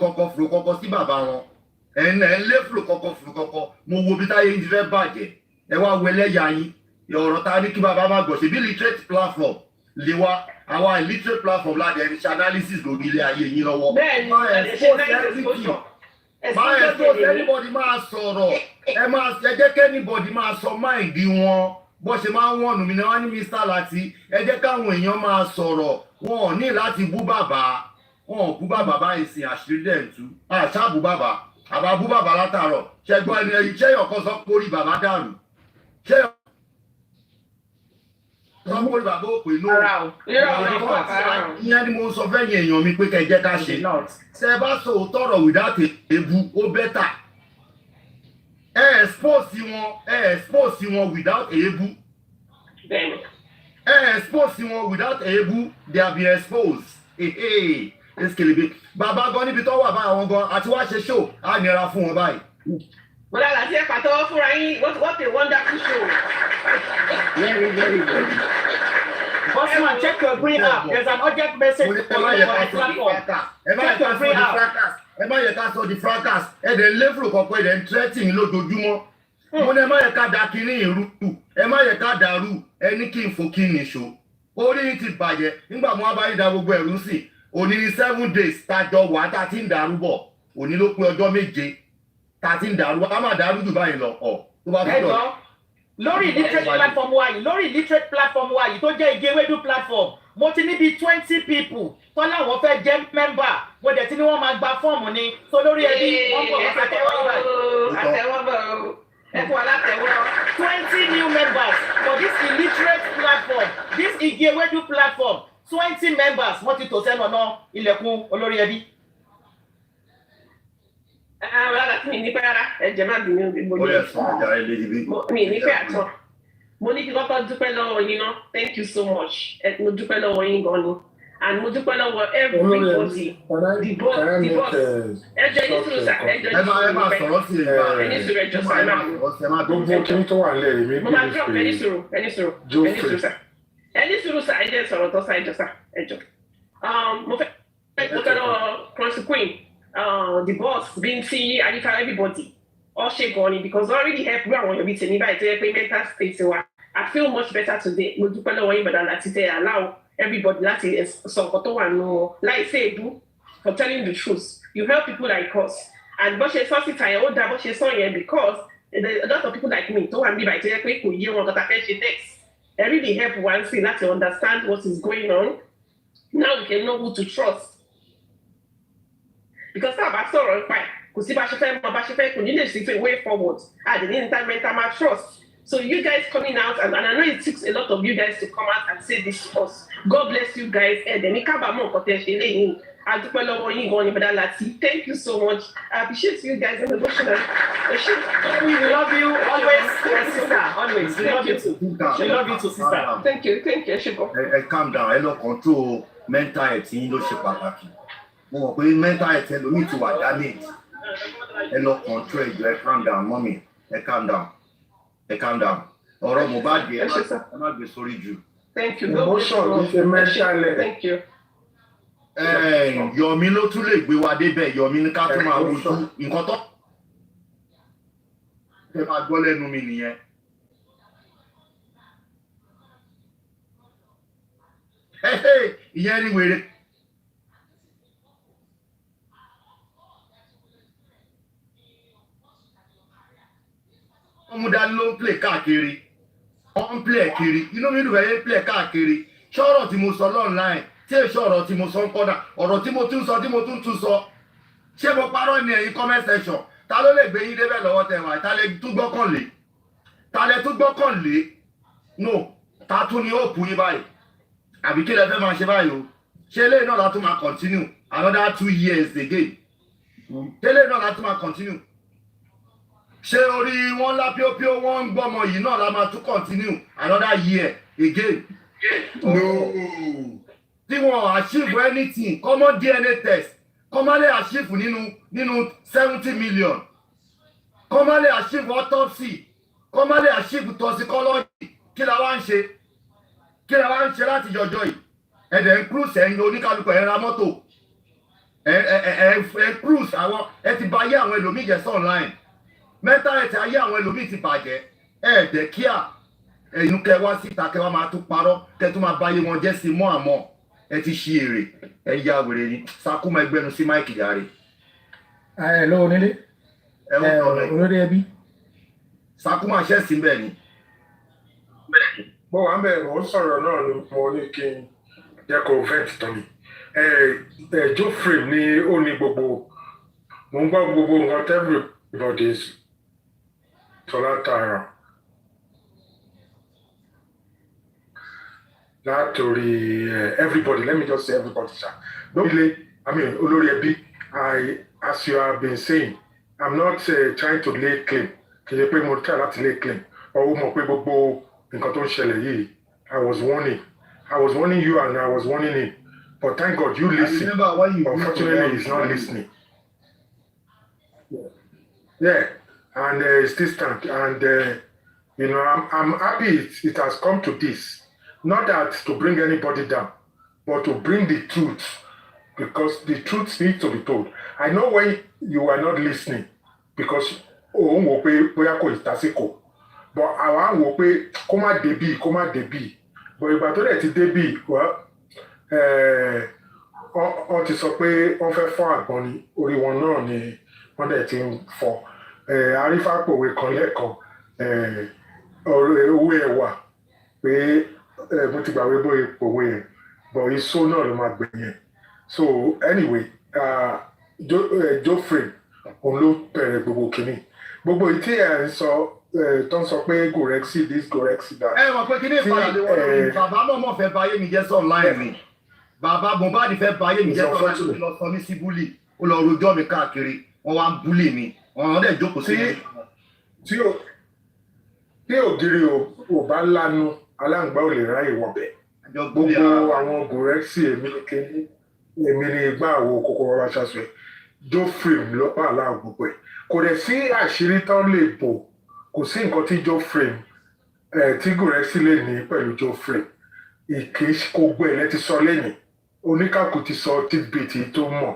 kọkọ sí bàbá wọn ẹ ń lé fúrò kọkọ mo wo bí táyé ti fẹ́ bàjẹ́ ẹ wá wẹlẹ́yà yín ọ̀rọ̀ ta ní kí bàbá má gbọ̀ ṣe bí literate platform lè wa àwa illiterate platform láti ẹni ṣe analysis lórí ilé ayé yín lọ́wọ́. bẹ́ẹ̀ni máa expose anybody máa sọ̀rọ̀ ẹ jẹ́ kẹ́ anybody máa sọ máìdí wọn bó ṣe máa ń wọ̀nù mí ni wọ́n ní Mr. Lati ẹ jẹ́ káwọn èèyàn máa sọ̀rọ̀ wọn ò ní láti bú bàbá wọn ò bú bàbá báyìí sin àṣírí dẹ̀ ń tú àṣà bú bàbá àbá bú bàbá látàárọ̀ ṣẹgbọ́n ẹni ẹyí ṣẹ́yọ̀ kan sọ pé orí bàbá dàrú ṣẹ́yọ̀ sọ pé orí bàbá òpè náà ìyẹn ni mo sọ fẹ́yìn èèyàn mi pé kẹjẹ́ ká ṣe ṣe bá sọ òótọ́rọ̀ without èébú ó bẹ́tà expose wọn without èébú expose wọn without èébú they have been exposed eskelebe bàbá gan níbi tó wà báyìí àwọn gan àti wá ṣe show á nira fún wọn báyìí. Bọ́lá Láti ẹ̀ pàtó fúnra yín what a wonderful show. Very, very, very. Bossman, check your green app. There's an urgent message for you on the platform. Check your green app. Ẹ má yẹ ká sọ di fracas ẹ dẹ̀ léfùrù kọ̀ọ̀kan ẹ dẹ̀ ń tírẹ́tì lójoojúmọ́. Mo ní ẹ má yẹ ká da kínní ìrú ẹ má yẹ ká dàrú ẹ ní kí n fò kí n nìṣó. Orí ti bàjẹ́ nígbà mo wá bá yín da gbogbo ẹ̀rú sí. Òní ní 7 days tájọ wà tá a ti ń dàrú bọ̀. Òní ló pé ọjọ́ méje tá a ti ń dàrú a máa dàrú jù báyìí lọ ọ̀ tó bá fi lọ. Lórí illiterate platform wa yìí tó jẹ́ Igewédú platform mo ti níbi 20 people tó láwọn fẹ́ jẹ́ member mo dẹ̀ ti ní wọ́n máa gba fọ́ọ̀mù ni so lórí ẹbí wọ́n bọ̀ wọ́n àtẹwọ́ ẹ̀kọ́ alátẹ̀wọ́ 20 new members for this illiterate platform this Igewédú platform 20 members wọ́n ti tò sẹ́nu ọ̀nà ilẹ̀kùn olórí ẹbí. Rárá tí mi ní pẹ́ rárá ẹ̀jẹ̀ má bínú gbogbo mi ní pẹ́ àtọ́. Mo ní kí kọ́kọ́ dúpẹ́ lọ́wọ́ yín ná thank you so much mo dúpẹ́ lọ́wọ́ yín gan ni and mo dúpẹ́ lọ́wọ́ everybody the boss ẹjọ́ ní sùúrù sà ẹjọ́ ní sùúrù ẹ máa sọ̀rọ̀ sí ẹ ẹni sùúrù ẹjọ́ sà ẹ máa gbogbo kí n tó wà nílẹ̀ mi mo máa drop ẹni sùúrù sà ẹni sùúrù sà ẹjọ́ sọ̀rọ̀ tó sà ẹjọ́ sà ẹjọ́ mo fẹ́ lọ́wọ́ Cross Queen the boss Binti Adika everybody all ṣe gan ni because already help where àwọn èèyàn tèmi báyìí tó yẹ pé mental state wa I feel much better today mo dúpẹ́ lọ́wọ́ yín bàdà láti tẹ allow everybody láti sọ nǹkan tó wà nù láì ṣe èbú for telling the truth you help people like us and bó ṣe sọ síta yẹn ó dá bó ṣe sọ yẹn because a lot of people like me tó wà níbí báyìí tó yẹ pé kò yé wọn kọ́ta fẹ́ ṣe next I really help one thing láti understand what is going on now we can know who to trust because tá a bá sọ̀rọ̀ nípa ẹ̀ kò sí bá ṣe fẹ́ mọ bá ṣe fẹ́ kò ní lè sí way forward at the mental trust so you guys coming out and I know it takes a lot of you guys to come out and say this to us God bless you guys ẹ̀dẹ̀ kábàámọ̀ nǹkan tẹ̀ ṣe léyìn adúpẹ́ lọ́wọ́ yín gan ni Bọ́lá Láti thank you so much I appreciate you guys emotionally we love you always my sister always we love you too we love you too sister thank you ẹ ṣe bọ. ẹ calm down ẹ lọ control mental health yín ló ṣe pàtàkì mo mọ̀ pé mental health ẹ lómi ti wà damage ẹ lọ control ẹjọ ẹ calm down mọ́mì ẹ calm down ọ̀rọ̀ Mohbad ẹ má gbé sórí jù. thank you emotion ló ṣe mental health. thank you. Yọ̀mí ló tún lè gbé wa débẹ̀ Yọ̀mí ní ká tún máa wojú nǹkan tó ẹ máa gbọ́ lẹ́nu mi nìyẹn. ìyẹn ni wèrè. wọ́n mú dání ló ń play káàkiri wọ́n ń play kiri inú mi dùn bẹ́ẹ̀ ń play káàkiri ṣọ́rọ̀ tí mo sọ online tí èso ọ̀rọ̀ tí mo sọ ń kọ́dà ọ̀rọ̀ tí mo tún sọ tí mo tún sọ ṣé mo parọ́ ní ẹ̀yin comment section ta ló lè gbé yín débẹ̀ lọ́wọ́ tẹ̀ wá ta lè tún gbọ́kànlé no ta tún ní hope yín báyìí àbí kí lẹ fẹ́ máa ṣe báyìí o ṣé eléyìí náà la tún máa continue another 2 years again eléyìí náà la tún máa continue ṣé orí wọn lá píópíó wọn ń gbọ́mọ yìí náà la máa tún continue another year again no. Tí wọ́n achieve anything common DNA test kọ́mọ́ lè achieve nínú 70 million kọ́ má lè achieve autopsy kọ́ má lè achieve toxicology kí la wá ń ṣe láti jọjọ́ yìí ẹ̀dẹ̀ ń cruise ẹ̀yin oníkálukú ẹ̀ ra mọ́tò ẹ̀ cruise àwọn ẹ̀ ti bà ayé àwọn ẹlòmíì jẹ́ online mental health ayé àwọn ẹlòmíì ti bàjẹ́ ẹ̀ẹ́dẹ̀ kíá ẹ̀yin kẹ́ wá síta kẹ́ wá máa tún parọ́ kẹ́ tún máa báyé wọn jẹ́ sí mọ́ àmọ́ ẹ ti ṣí èrè ẹ ya wèrè ni Sakuma ẹgbẹ́nu sí máìkì yàrá. ẹ lọ́wọ́ nílé olórí ẹbí. Sakuma ṣẹ́ sí bẹ́ẹ̀ ni. mo wà ń bẹ̀ mo ń sọ̀rọ̀ náà ni mo ní kí n jẹ́ kó vent tán mi. J4M ni ó ní gbogbo mo ń gbọ́ gbogbo nǹkan everybody sọ látara. látòrí everybody, let me just say everybody, sir. Don't delay, olórí ẹbí, as you have been saying, I'm not trying to lay claim. Kì í ṣe pé mo try láti lay claim. Ọwọ́ mọ̀ pé gbogbo nǹkan tó ń ṣẹlẹ̀ yìí, I was warning you and I was warning him. But thank God you listen. Unfortunately, he's not listening. Yeah, and it's distant. And, I'm happy it has come to this. Not that to bring anybody down, but to bring the truth, because the truth needs to be told. I know when you are not listening, because but I want to come debi. But if I don't let debi, well, on ti sọ pé wọ́n fẹ́ fọ́ àgbọn ni orí wọn náà ni wọ́n dẹ̀ ti ń fọ́. Arífàpòwe kan lẹ́ẹ̀kan owó ẹ̀wà pé mo ti gbàgbé bóyá òwe yẹn but iṣó náà ló máa gbẹ yẹn. So anyway, J4M òun ló bẹ̀rẹ̀ gbogbo kìíní gbogbo ìtí ẹ̀ ń sọ tó ń sọ pé Gurxey this Gurxey that. Mọ̀ pé kíní ìpadà lè wọ́n lórí bàbá mọ̀mọ́ fẹ́ báyé mi jẹ́ online mi bàbá Mohbad fẹ́ báyé mi jẹ́ online mi lọ sọ mí sí búlì ó lọ rojọ́ mi káàkiri wọ́n wá ń búlì mi wọ́n dẹ̀ jókòó sí mi. tí ògiri ò bá lanu aláǹgbá ò lè ráyè wọ̀bẹ̀ gbogbo àwọn Gurxey èmi ní igbá àwo kókó ọba ṣaṣọ ẹ̀ J4M ló pa àlà gbogbo ẹ̀ kò dẹ̀ sí àṣírí tán lè bò kò sí nǹkan tí J4M tí Gurxey lè ní pẹ̀lú J4M ìkè kò gbọ́ ẹ̀ lẹ́ti sọ lẹ́yìn oníkàkù ti sọ tidbit tó mọ̀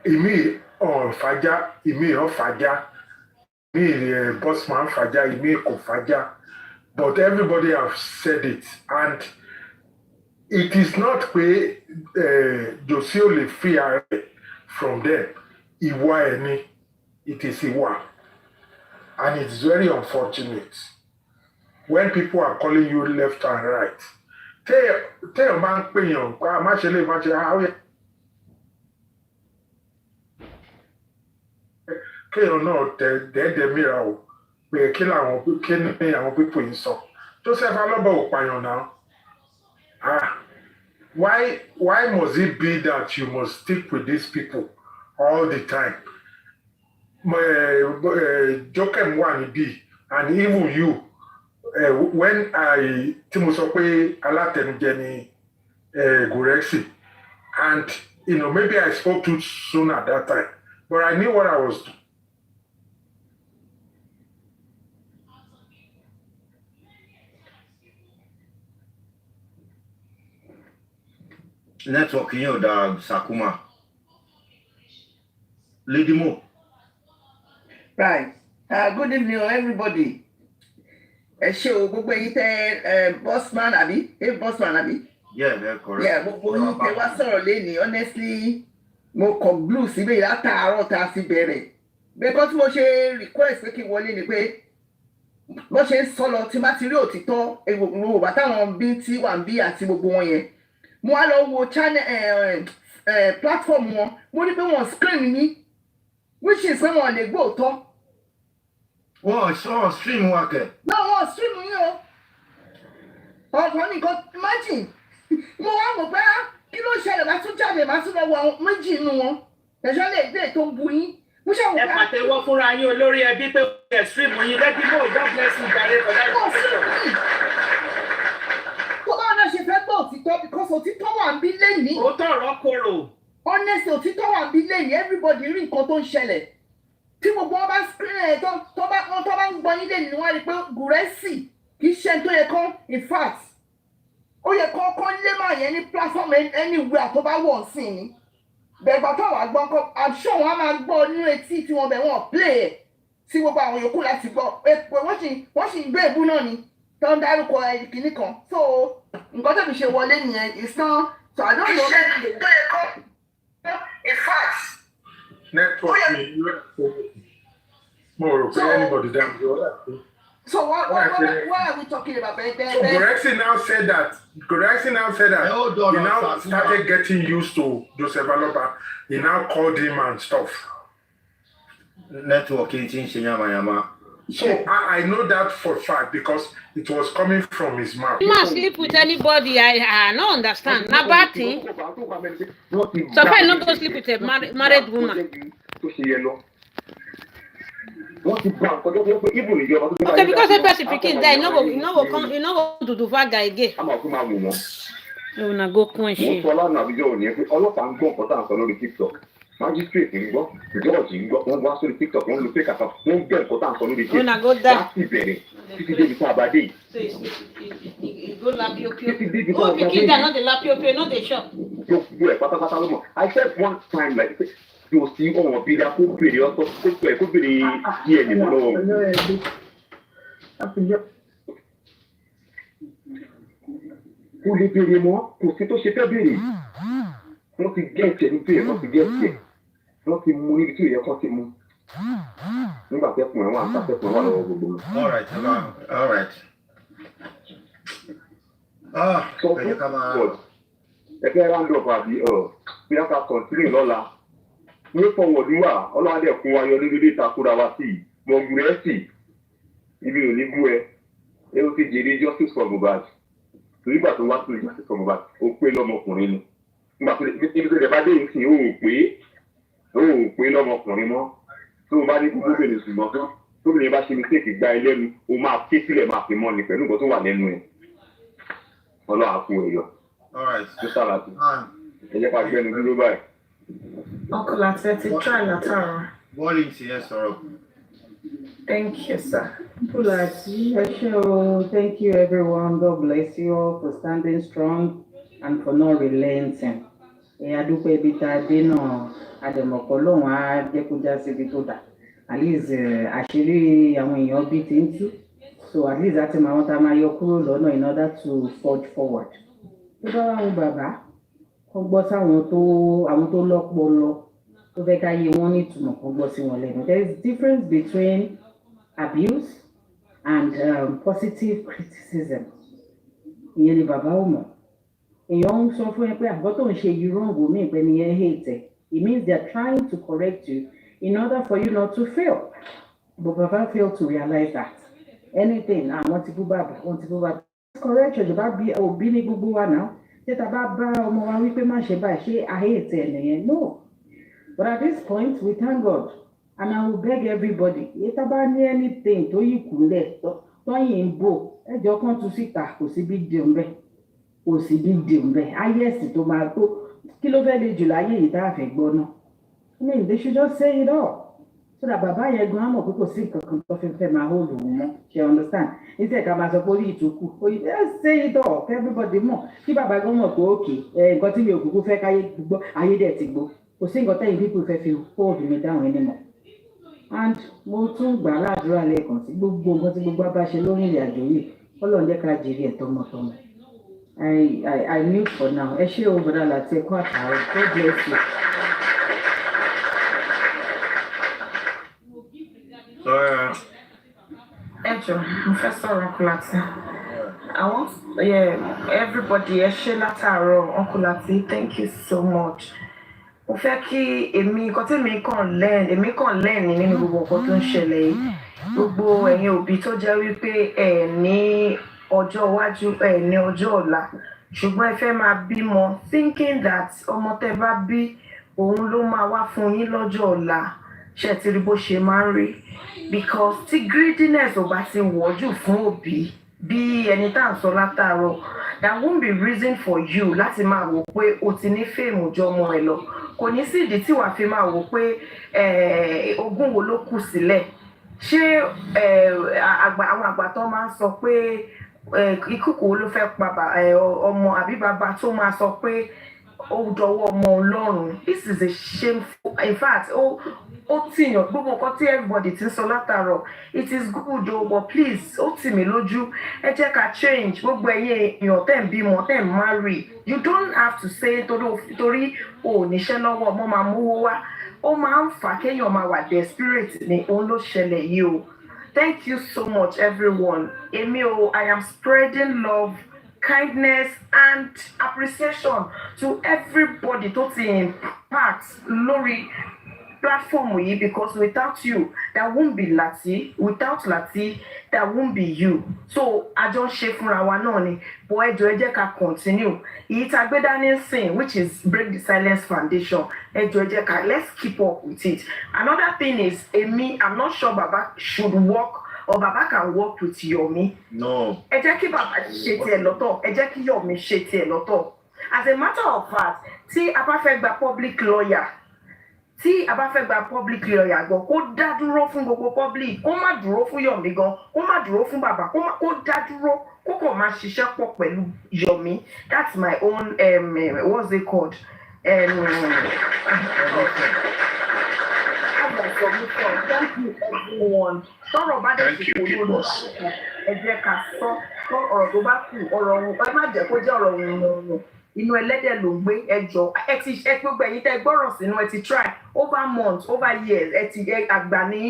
ìmí ọ̀fàjá ìmí ọ̀fàjá ìmí bossman fàjá ìmí kò fàjá. But everybody have said it, and it is not pé Josie ò lè free her from them. Ìwà ẹni, it is ìwà, and it's very unfortunate when people are calling you left and right. Tell man pèèyàn pa má ṣe lè má ṣe àwọn kéèyàn náà dẹ́ẹ̀dẹ́ mìíràn o. Kí ni àwọn pípò yìí sọ Joseph Aloba ò pààyàn náà. Why must it be that you must stick with these people all the time? J4M wà níbí and even you when tí mo sọ pé alátẹnujẹ ni Gurxey and maybe I spoke too soon at that time but I knew what I was doing. Network yín ò dáa Sakuma. Lady Mo. Right. Good evening everybody. Ẹ ṣé o gbogbo yín tẹ bossman àbí? Bossman àbí? Yeah, very correct. Yeah, gbogbo yín tẹ wá sọ̀rọ̀ lẹ́ni honestly mo kàn blue síbẹ̀ látàárọ̀ tá a fi bẹ̀rẹ̀. Bẹ́ẹ̀kọ́ tí mo ṣe request pé kí n wọlé ni pé bó ṣe ń sọ lọ tí má ti rí òtítọ́ gbogbo bàtàwọn bí tí wà ń bí àti gbogbo wọn yẹn. Mo wá lọ wo channel platform wọn mo ní pé wọ́n screen mi which is pé wọ́n lè gbóòótọ́. Wọ́n stream wa kẹ̀. No, wọ́n stream yín o. Ọ̀pọ̀ nìkan imagine mo wá mọ̀ pé kí ló ṣẹlẹ̀ bá tún jáde bá tún lọ wọ àwọn méjì inú wọn ẹ̀ṣọ́ lè dé tó ń bu yín. Ẹ pàtẹ́wọ́ fúnra yín olórí ẹbí pé ẹ stream yín lẹ́bí mọ́ God bless you jàre for that information. Tó bá náà ṣe fẹ́ gbọ́ òtítọ́ because òtítọ́ wà ń bí lẹ́yìn. Ó tọ̀rọ̀ koro. Honestly òtítọ́ wà ń bí lẹ́yìn everybody rí nǹkan tó ń ṣẹlẹ̀. tí gbogbo wọn bá tó bá ń gbọ́ nílé ni wọ́n rí pé Gurxey kì í ṣe tó yẹ kán in fact ó yẹ kán lé máa yẹn ní platform anywhere tó bá wọ̀ sí ni bẹ̀gbà tó wà gbọ́n kọ́ I'm sure wọ́n á máa gbọ́ nínú etí tí wọ́n bẹ̀ wọ́n play ẹ̀ sí gbogbo àwọn yòókù láti gbọ́ pé wọ́n sì ń gbé ìbú náà ni tó ń dárúkọ kìíní kan so nǹkan tó fi ṣe wọlé nìyẹn ìsán so I don't know lẹ́yìn tó yẹ kọ́ in fact. Network more so, anybody down there. So what are we talking about? So Gurxey now said that he now started getting used to Joseph Aloba. He now called him and stuff. Networking change yama. So I know that for a fact because it was coming from his mouth. You must sleep with anybody. I don't understand. Na bad thing. So far, not go sleep with a married woman. Okay, because a person picking there, no go to do that guy again. You na go quench. Magistrate ń gbọ́, judge ń gbọ́, wọ́n wá sórí TikTok, wọ́n lo fake account, wọ́n gbé nǹkan tá à ń sọ lórí Una go there. láti bẹ̀rẹ̀ títí débi tá a bá dé yìí. Go la pio. Oh, pikin there, not the la pio, not the shop. Gbogbo ẹ̀ pátápátá ló mọ̀. I said one time like yóò sí ọ̀wọ̀n bí i kó béèrè ọ̀tọ̀ kó béèrè díẹ̀ nìkan lọ́wọ́. Kò lè béèrè mọ́, kò sí tó ṣe fẹ́ béèrè. Wọ́n ti gẹ̀ẹ́tì ẹni tó yẹ kó ti gẹ̀ẹ́tì ẹ̀. Wọ́n ti mú níbi tí ó yẹ kó ti mú. Nígbà tẹ́kùn ẹ̀ wọ́n àtàtẹ́kùn ẹ̀ wọ́n lọ́wọ́ gbogbo. All right. So ẹgbẹ́ round-up àbí bí a ká kọ̀ntínú lọ́la. Ní fọwọ́dún wà, ọlọ́dẹ kún wa yọ lórí ìtakùrà wa sí mọ Gurxey. Ibi ò ní bú ẹ. Ẹ ó ti jèrè justice for Mohbad. Torí ìgbà tó wá sí justice for Mohbad, ó pé lọ́mọkùnrin ni. Nígbà tó ibi tó dẹ̀ bá dé ìsìn ó pé lọ́mọkùnrin mọ́. Tó o bá ní kúkú bèrè ṣùgbọ́n tó bìnrin bá ṣe mistake gba ẹ lẹ́nu, o máa ké sílẹ̀ máa fi mọ́ ni pẹ̀lú nǹkan tó wà lẹ́nu ẹ̀. Ọlọ́run fún èèyàn. Tó sàlàtì. Ẹ jẹ́ ká gbẹ́nu dúró báyìí. Uncle Latte, try Latara. Bọ́ọ̀lì ti ẹ sọ̀rọ̀. Thank you, sir. Thank you, everyone. God bless you all for standing strong and for not relenting. Adúpẹ́ ibi tá a dé náà, àdèmọ̀pọ̀ lòun á jẹ́ kó já síbi tó dà. At least àṣírí àwọn èèyàn bí ti ń tú. So at least àti màwọn tá a máa yọ kúrò lọ́nà in order to forge forward. Tó bá wà wọn bàbá, kó gbọ́ sáwọn tó lọ́pọlọ tó fẹ́ ká yé wọn ní ìtumọ̀ kó gbọ́ sí wọn lẹ́nu. There is difference between abuse and positive criticism. Ìyẹn ni bàbá ò mọ̀. Èèyàn ń sọ fún ẹ pé àbọ̀ tó ń ṣe yìí wrong o mí ìpẹ́ ni ẹ hate ẹ. It means they are trying to correct you in order for you not to fail. But bàbá failed to realize that. Anything wọ́n ti bú bàbá. Correction ìjọba bí òbí ní gbogbo wa náà. Ṣé ta bá ọmọ wa wípé má ṣe báyìí ṣé I hate ẹ nìyẹn? No. But at this point we thank God and I will beg everybody. Yé ta bá ní anything tó yí kúnlẹ̀ tọ́yìn ń bò ẹjọ́ kan tún síta kò sí big deal ńbẹ̀. Kò sí big deal ńbẹ̀. Ayẹ́sì tó máa tó kí ló fẹ́ lè jù láyé yìí tá a fẹ́ gbọ́ náà. I mean they should just say it all. So that bàbá yẹn gan mọ̀ pé kò sí nǹkan tó fẹ́ máa hold òun mọ́. Ṣé understand? Instead ká máa sọ pé orí ìtòkù. Just say it all for everybody mọ̀. Kí bàbá gan mọ̀ pé òkè nǹkan tí mi ò kúkú fẹ́ káyé gbọ́ ayé dẹ̀ ti gbọ́. Kò sí nǹkan tẹ́yìn people fẹ́ fi hold mi down anymore. And mo tún gbà ládùúrà lẹ́ẹ̀kan sí gbogbo nǹkan tí gbogbo bá ṣe lórí ìrìn àjò yìí. Ọlọ́run jẹ́ ká jèrè ẹ̀ tọmọtọmọ. I mute for now. Ẹ ṣé o bọ̀dá láti ẹ̀kọ́ àtàwọn. God bless you. Mo fẹ́ sọ̀rọ̀ Uncle Latte. I want everybody ẹ ṣé látàárọ̀ Uncle Latte, thank you so much. Mo fẹ́ kí nǹkan tí èmi kàn learn nínú gbogbo nǹkan tó ń ṣẹlẹ̀ yìí. Gbogbo ẹ̀yin òbí tó jẹ́ wípé ẹ ní ọjọ́ iwájú ẹ ní ọjọ́ ọ̀la. Ṣùgbọ́n ẹ fẹ́ máa bímọ thinking that ọmọ tẹ́ bá bí òun ló máa wá fún yín lọ́jọ́ ọ̀la. Ṣé ti rí bó ṣe máa ń rí? Because tí greediness ò bá ti wọ́jú fún òbí bí ẹni tá à ń sọ látàárọ̀, that won't be reason for you láti máa wò pé o ti ní fèèmù jọ ọmọ ẹ lọ kò ní sí ìdí tí wàá fi máa wò pé ogún wo ló kù sílẹ̀ ṣé àwọn àgbà tó máa ń sọ pé ìkúkù wo ló fẹ́ pa ọmọ àbí bàbá tó máa sọ pé ó dọwọ́ ọmọ Ọlọ́run. This is a shameful, in fact ó tìyàn gbogbo nǹkan tí everybody ti ń sọ látàárọ̀ it is good o but please ó tì mí lójú ẹ jẹ́ ká change gbogbo ẹ̀yin èèyàn tẹ̀ ń bímọ tẹ̀ ń marry you don't have to say torí o ò níṣẹ́ lọ́wọ́ ọmọ máa mówó wá ó máa ń fà kéèyàn máa wà desperate ní òun ló ṣẹlẹ̀ yìí o. Thank you so much everyone. Èmi o I am spreading love, kindness and appreciation to everybody tó ti impact lórí platform yìí because without you there won't be Lati, without Lati there won't be you. So a jọ ń ṣe fúnra wa náà ni bọ́ ẹjọ́ ẹ jẹ́ ká continue èyí tá a gbé dání sìn which is Break the Silence Foundation ẹjọ́ ẹ jẹ́ ká let's keep up with it. Another thing is I'm not sure Baba should work or Baba can work with Yomi. No. Ẹ jẹ́ kí Baba ṣe tiẹ̀ lọ́tọ̀ ẹ jẹ́ kí Yomi ṣe tiẹ̀ lọ́tọ̀. As a matter of fact tí a bá fẹ́ gba public lawyer gan kó dá dúró fún gbogbo public kó má dúró fún Yomi gan kó má dúró fún Baba kó dá dúró kó kàn máa ṣiṣẹ́ pọ̀ pẹ̀lú Yomi. That's my own what's it called thank you everyone. Tọ́rọ̀ bá dé sí kò lórí ẹ jẹ́ ká sọ ọ̀rọ̀ tó bá kù ọ̀rọ̀ ẹ má jẹ́ kó jẹ́ ọ̀rọ̀ òun inú ẹlẹ́dẹ̀ ló ń gbé ẹjọ́ ẹ gbogbo ẹ̀yin tẹ́ gbọ́rọ̀ sínú ẹ ti try over months over years ẹ ti àgbà ní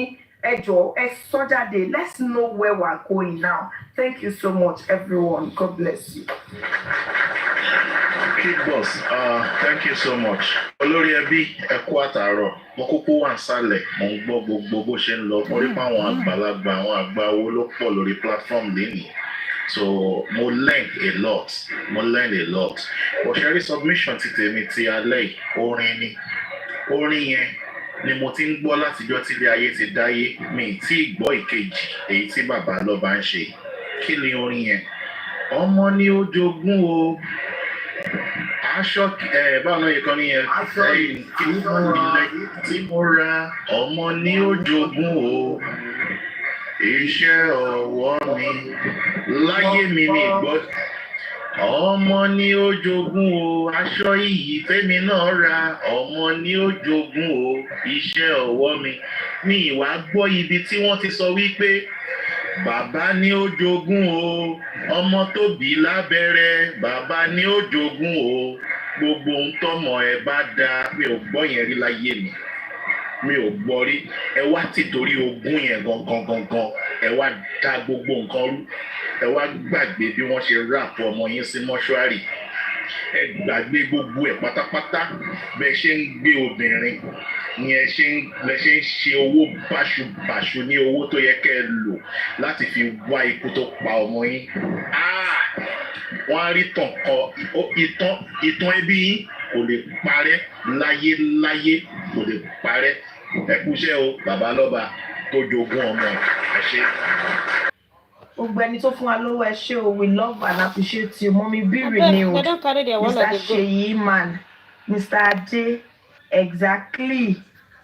ẹjọ́ ẹ sọ jáde. Let's know where we're going now. Thank you so much everyone. God bless you. Kid boss, thank you so much. Olórí ẹbí ẹ kú àtàárọ̀ mo kúkú wà nsàlẹ̀ mo ń gbọ́ gbogbo bó ṣe ń lọ mo rí pé àwọn àgbàlagbà àwọn àgbà owó ló pọ̀ lórí platform lénìí. So mo learn a lot. Òṣèré submission ti tèmi ti alẹ́ orin yẹn ni mo ti ń gbọ́ látijọ́ tí ilé ayé ti dáyé mi tí gbọ́ ìkejì èyí tí bàbá lọ́ba ń ṣe. Kí ni orin yẹn? Ọmọ ni ó jogún o aṣọ báwo náà yẹ kọ́ nìyẹn tí mo ra ọmọ ni ó jogún o iṣẹ́ ọwọ́ mi láyé mi ní ìgbọ́ ọmọ ni ó jogún o aṣọ iyì tèmi náà ra ọmọ ni ó jogún o iṣẹ́ ọwọ́ mi ní ìwà gbọ́ ibi tí wọ́n ti sọ wípé bàbá ni ó jogún o ọmọ tó bí lábẹ́rẹ́ bàbá ni ó jogún o gbogbo ohun tọ́mọ ẹ bá dá mi ò gbọ́ yẹn rí láyé mi ò gbọ́ rí ẹ wá tìtorí ogún yẹn gangan ẹ wá dá gbogbo nǹkan rú ẹ wá gbàgbé bí wọ́n ṣe ráàpù ọmọ yín sí mọ́ṣúárì ẹ gbàgbé gbogbo ẹ̀ pátápátá bẹ́ẹ̀ ṣe ń gbé obìnrin ni ẹ ṣe ń ṣe owó báṣubàṣu ní owó tó yẹ kẹ́ ẹ lò láti fi wá ikú tó pa ọmọ yín. Wọ́n á rí tàn kọ ìtàn ẹbí yín kò lè parẹ́ láyé kò lè parẹ́. Ẹ kúṣẹ́ o bàbá lọ́ba tó jogún ọmọ ẹ ṣé. Gbogbo ẹni tó fún wa lówó ẹ ṣé o we love and appreciate you. Mọ́mí bírì ni o Mr. Ṣèyí man Mr. Adé exactly.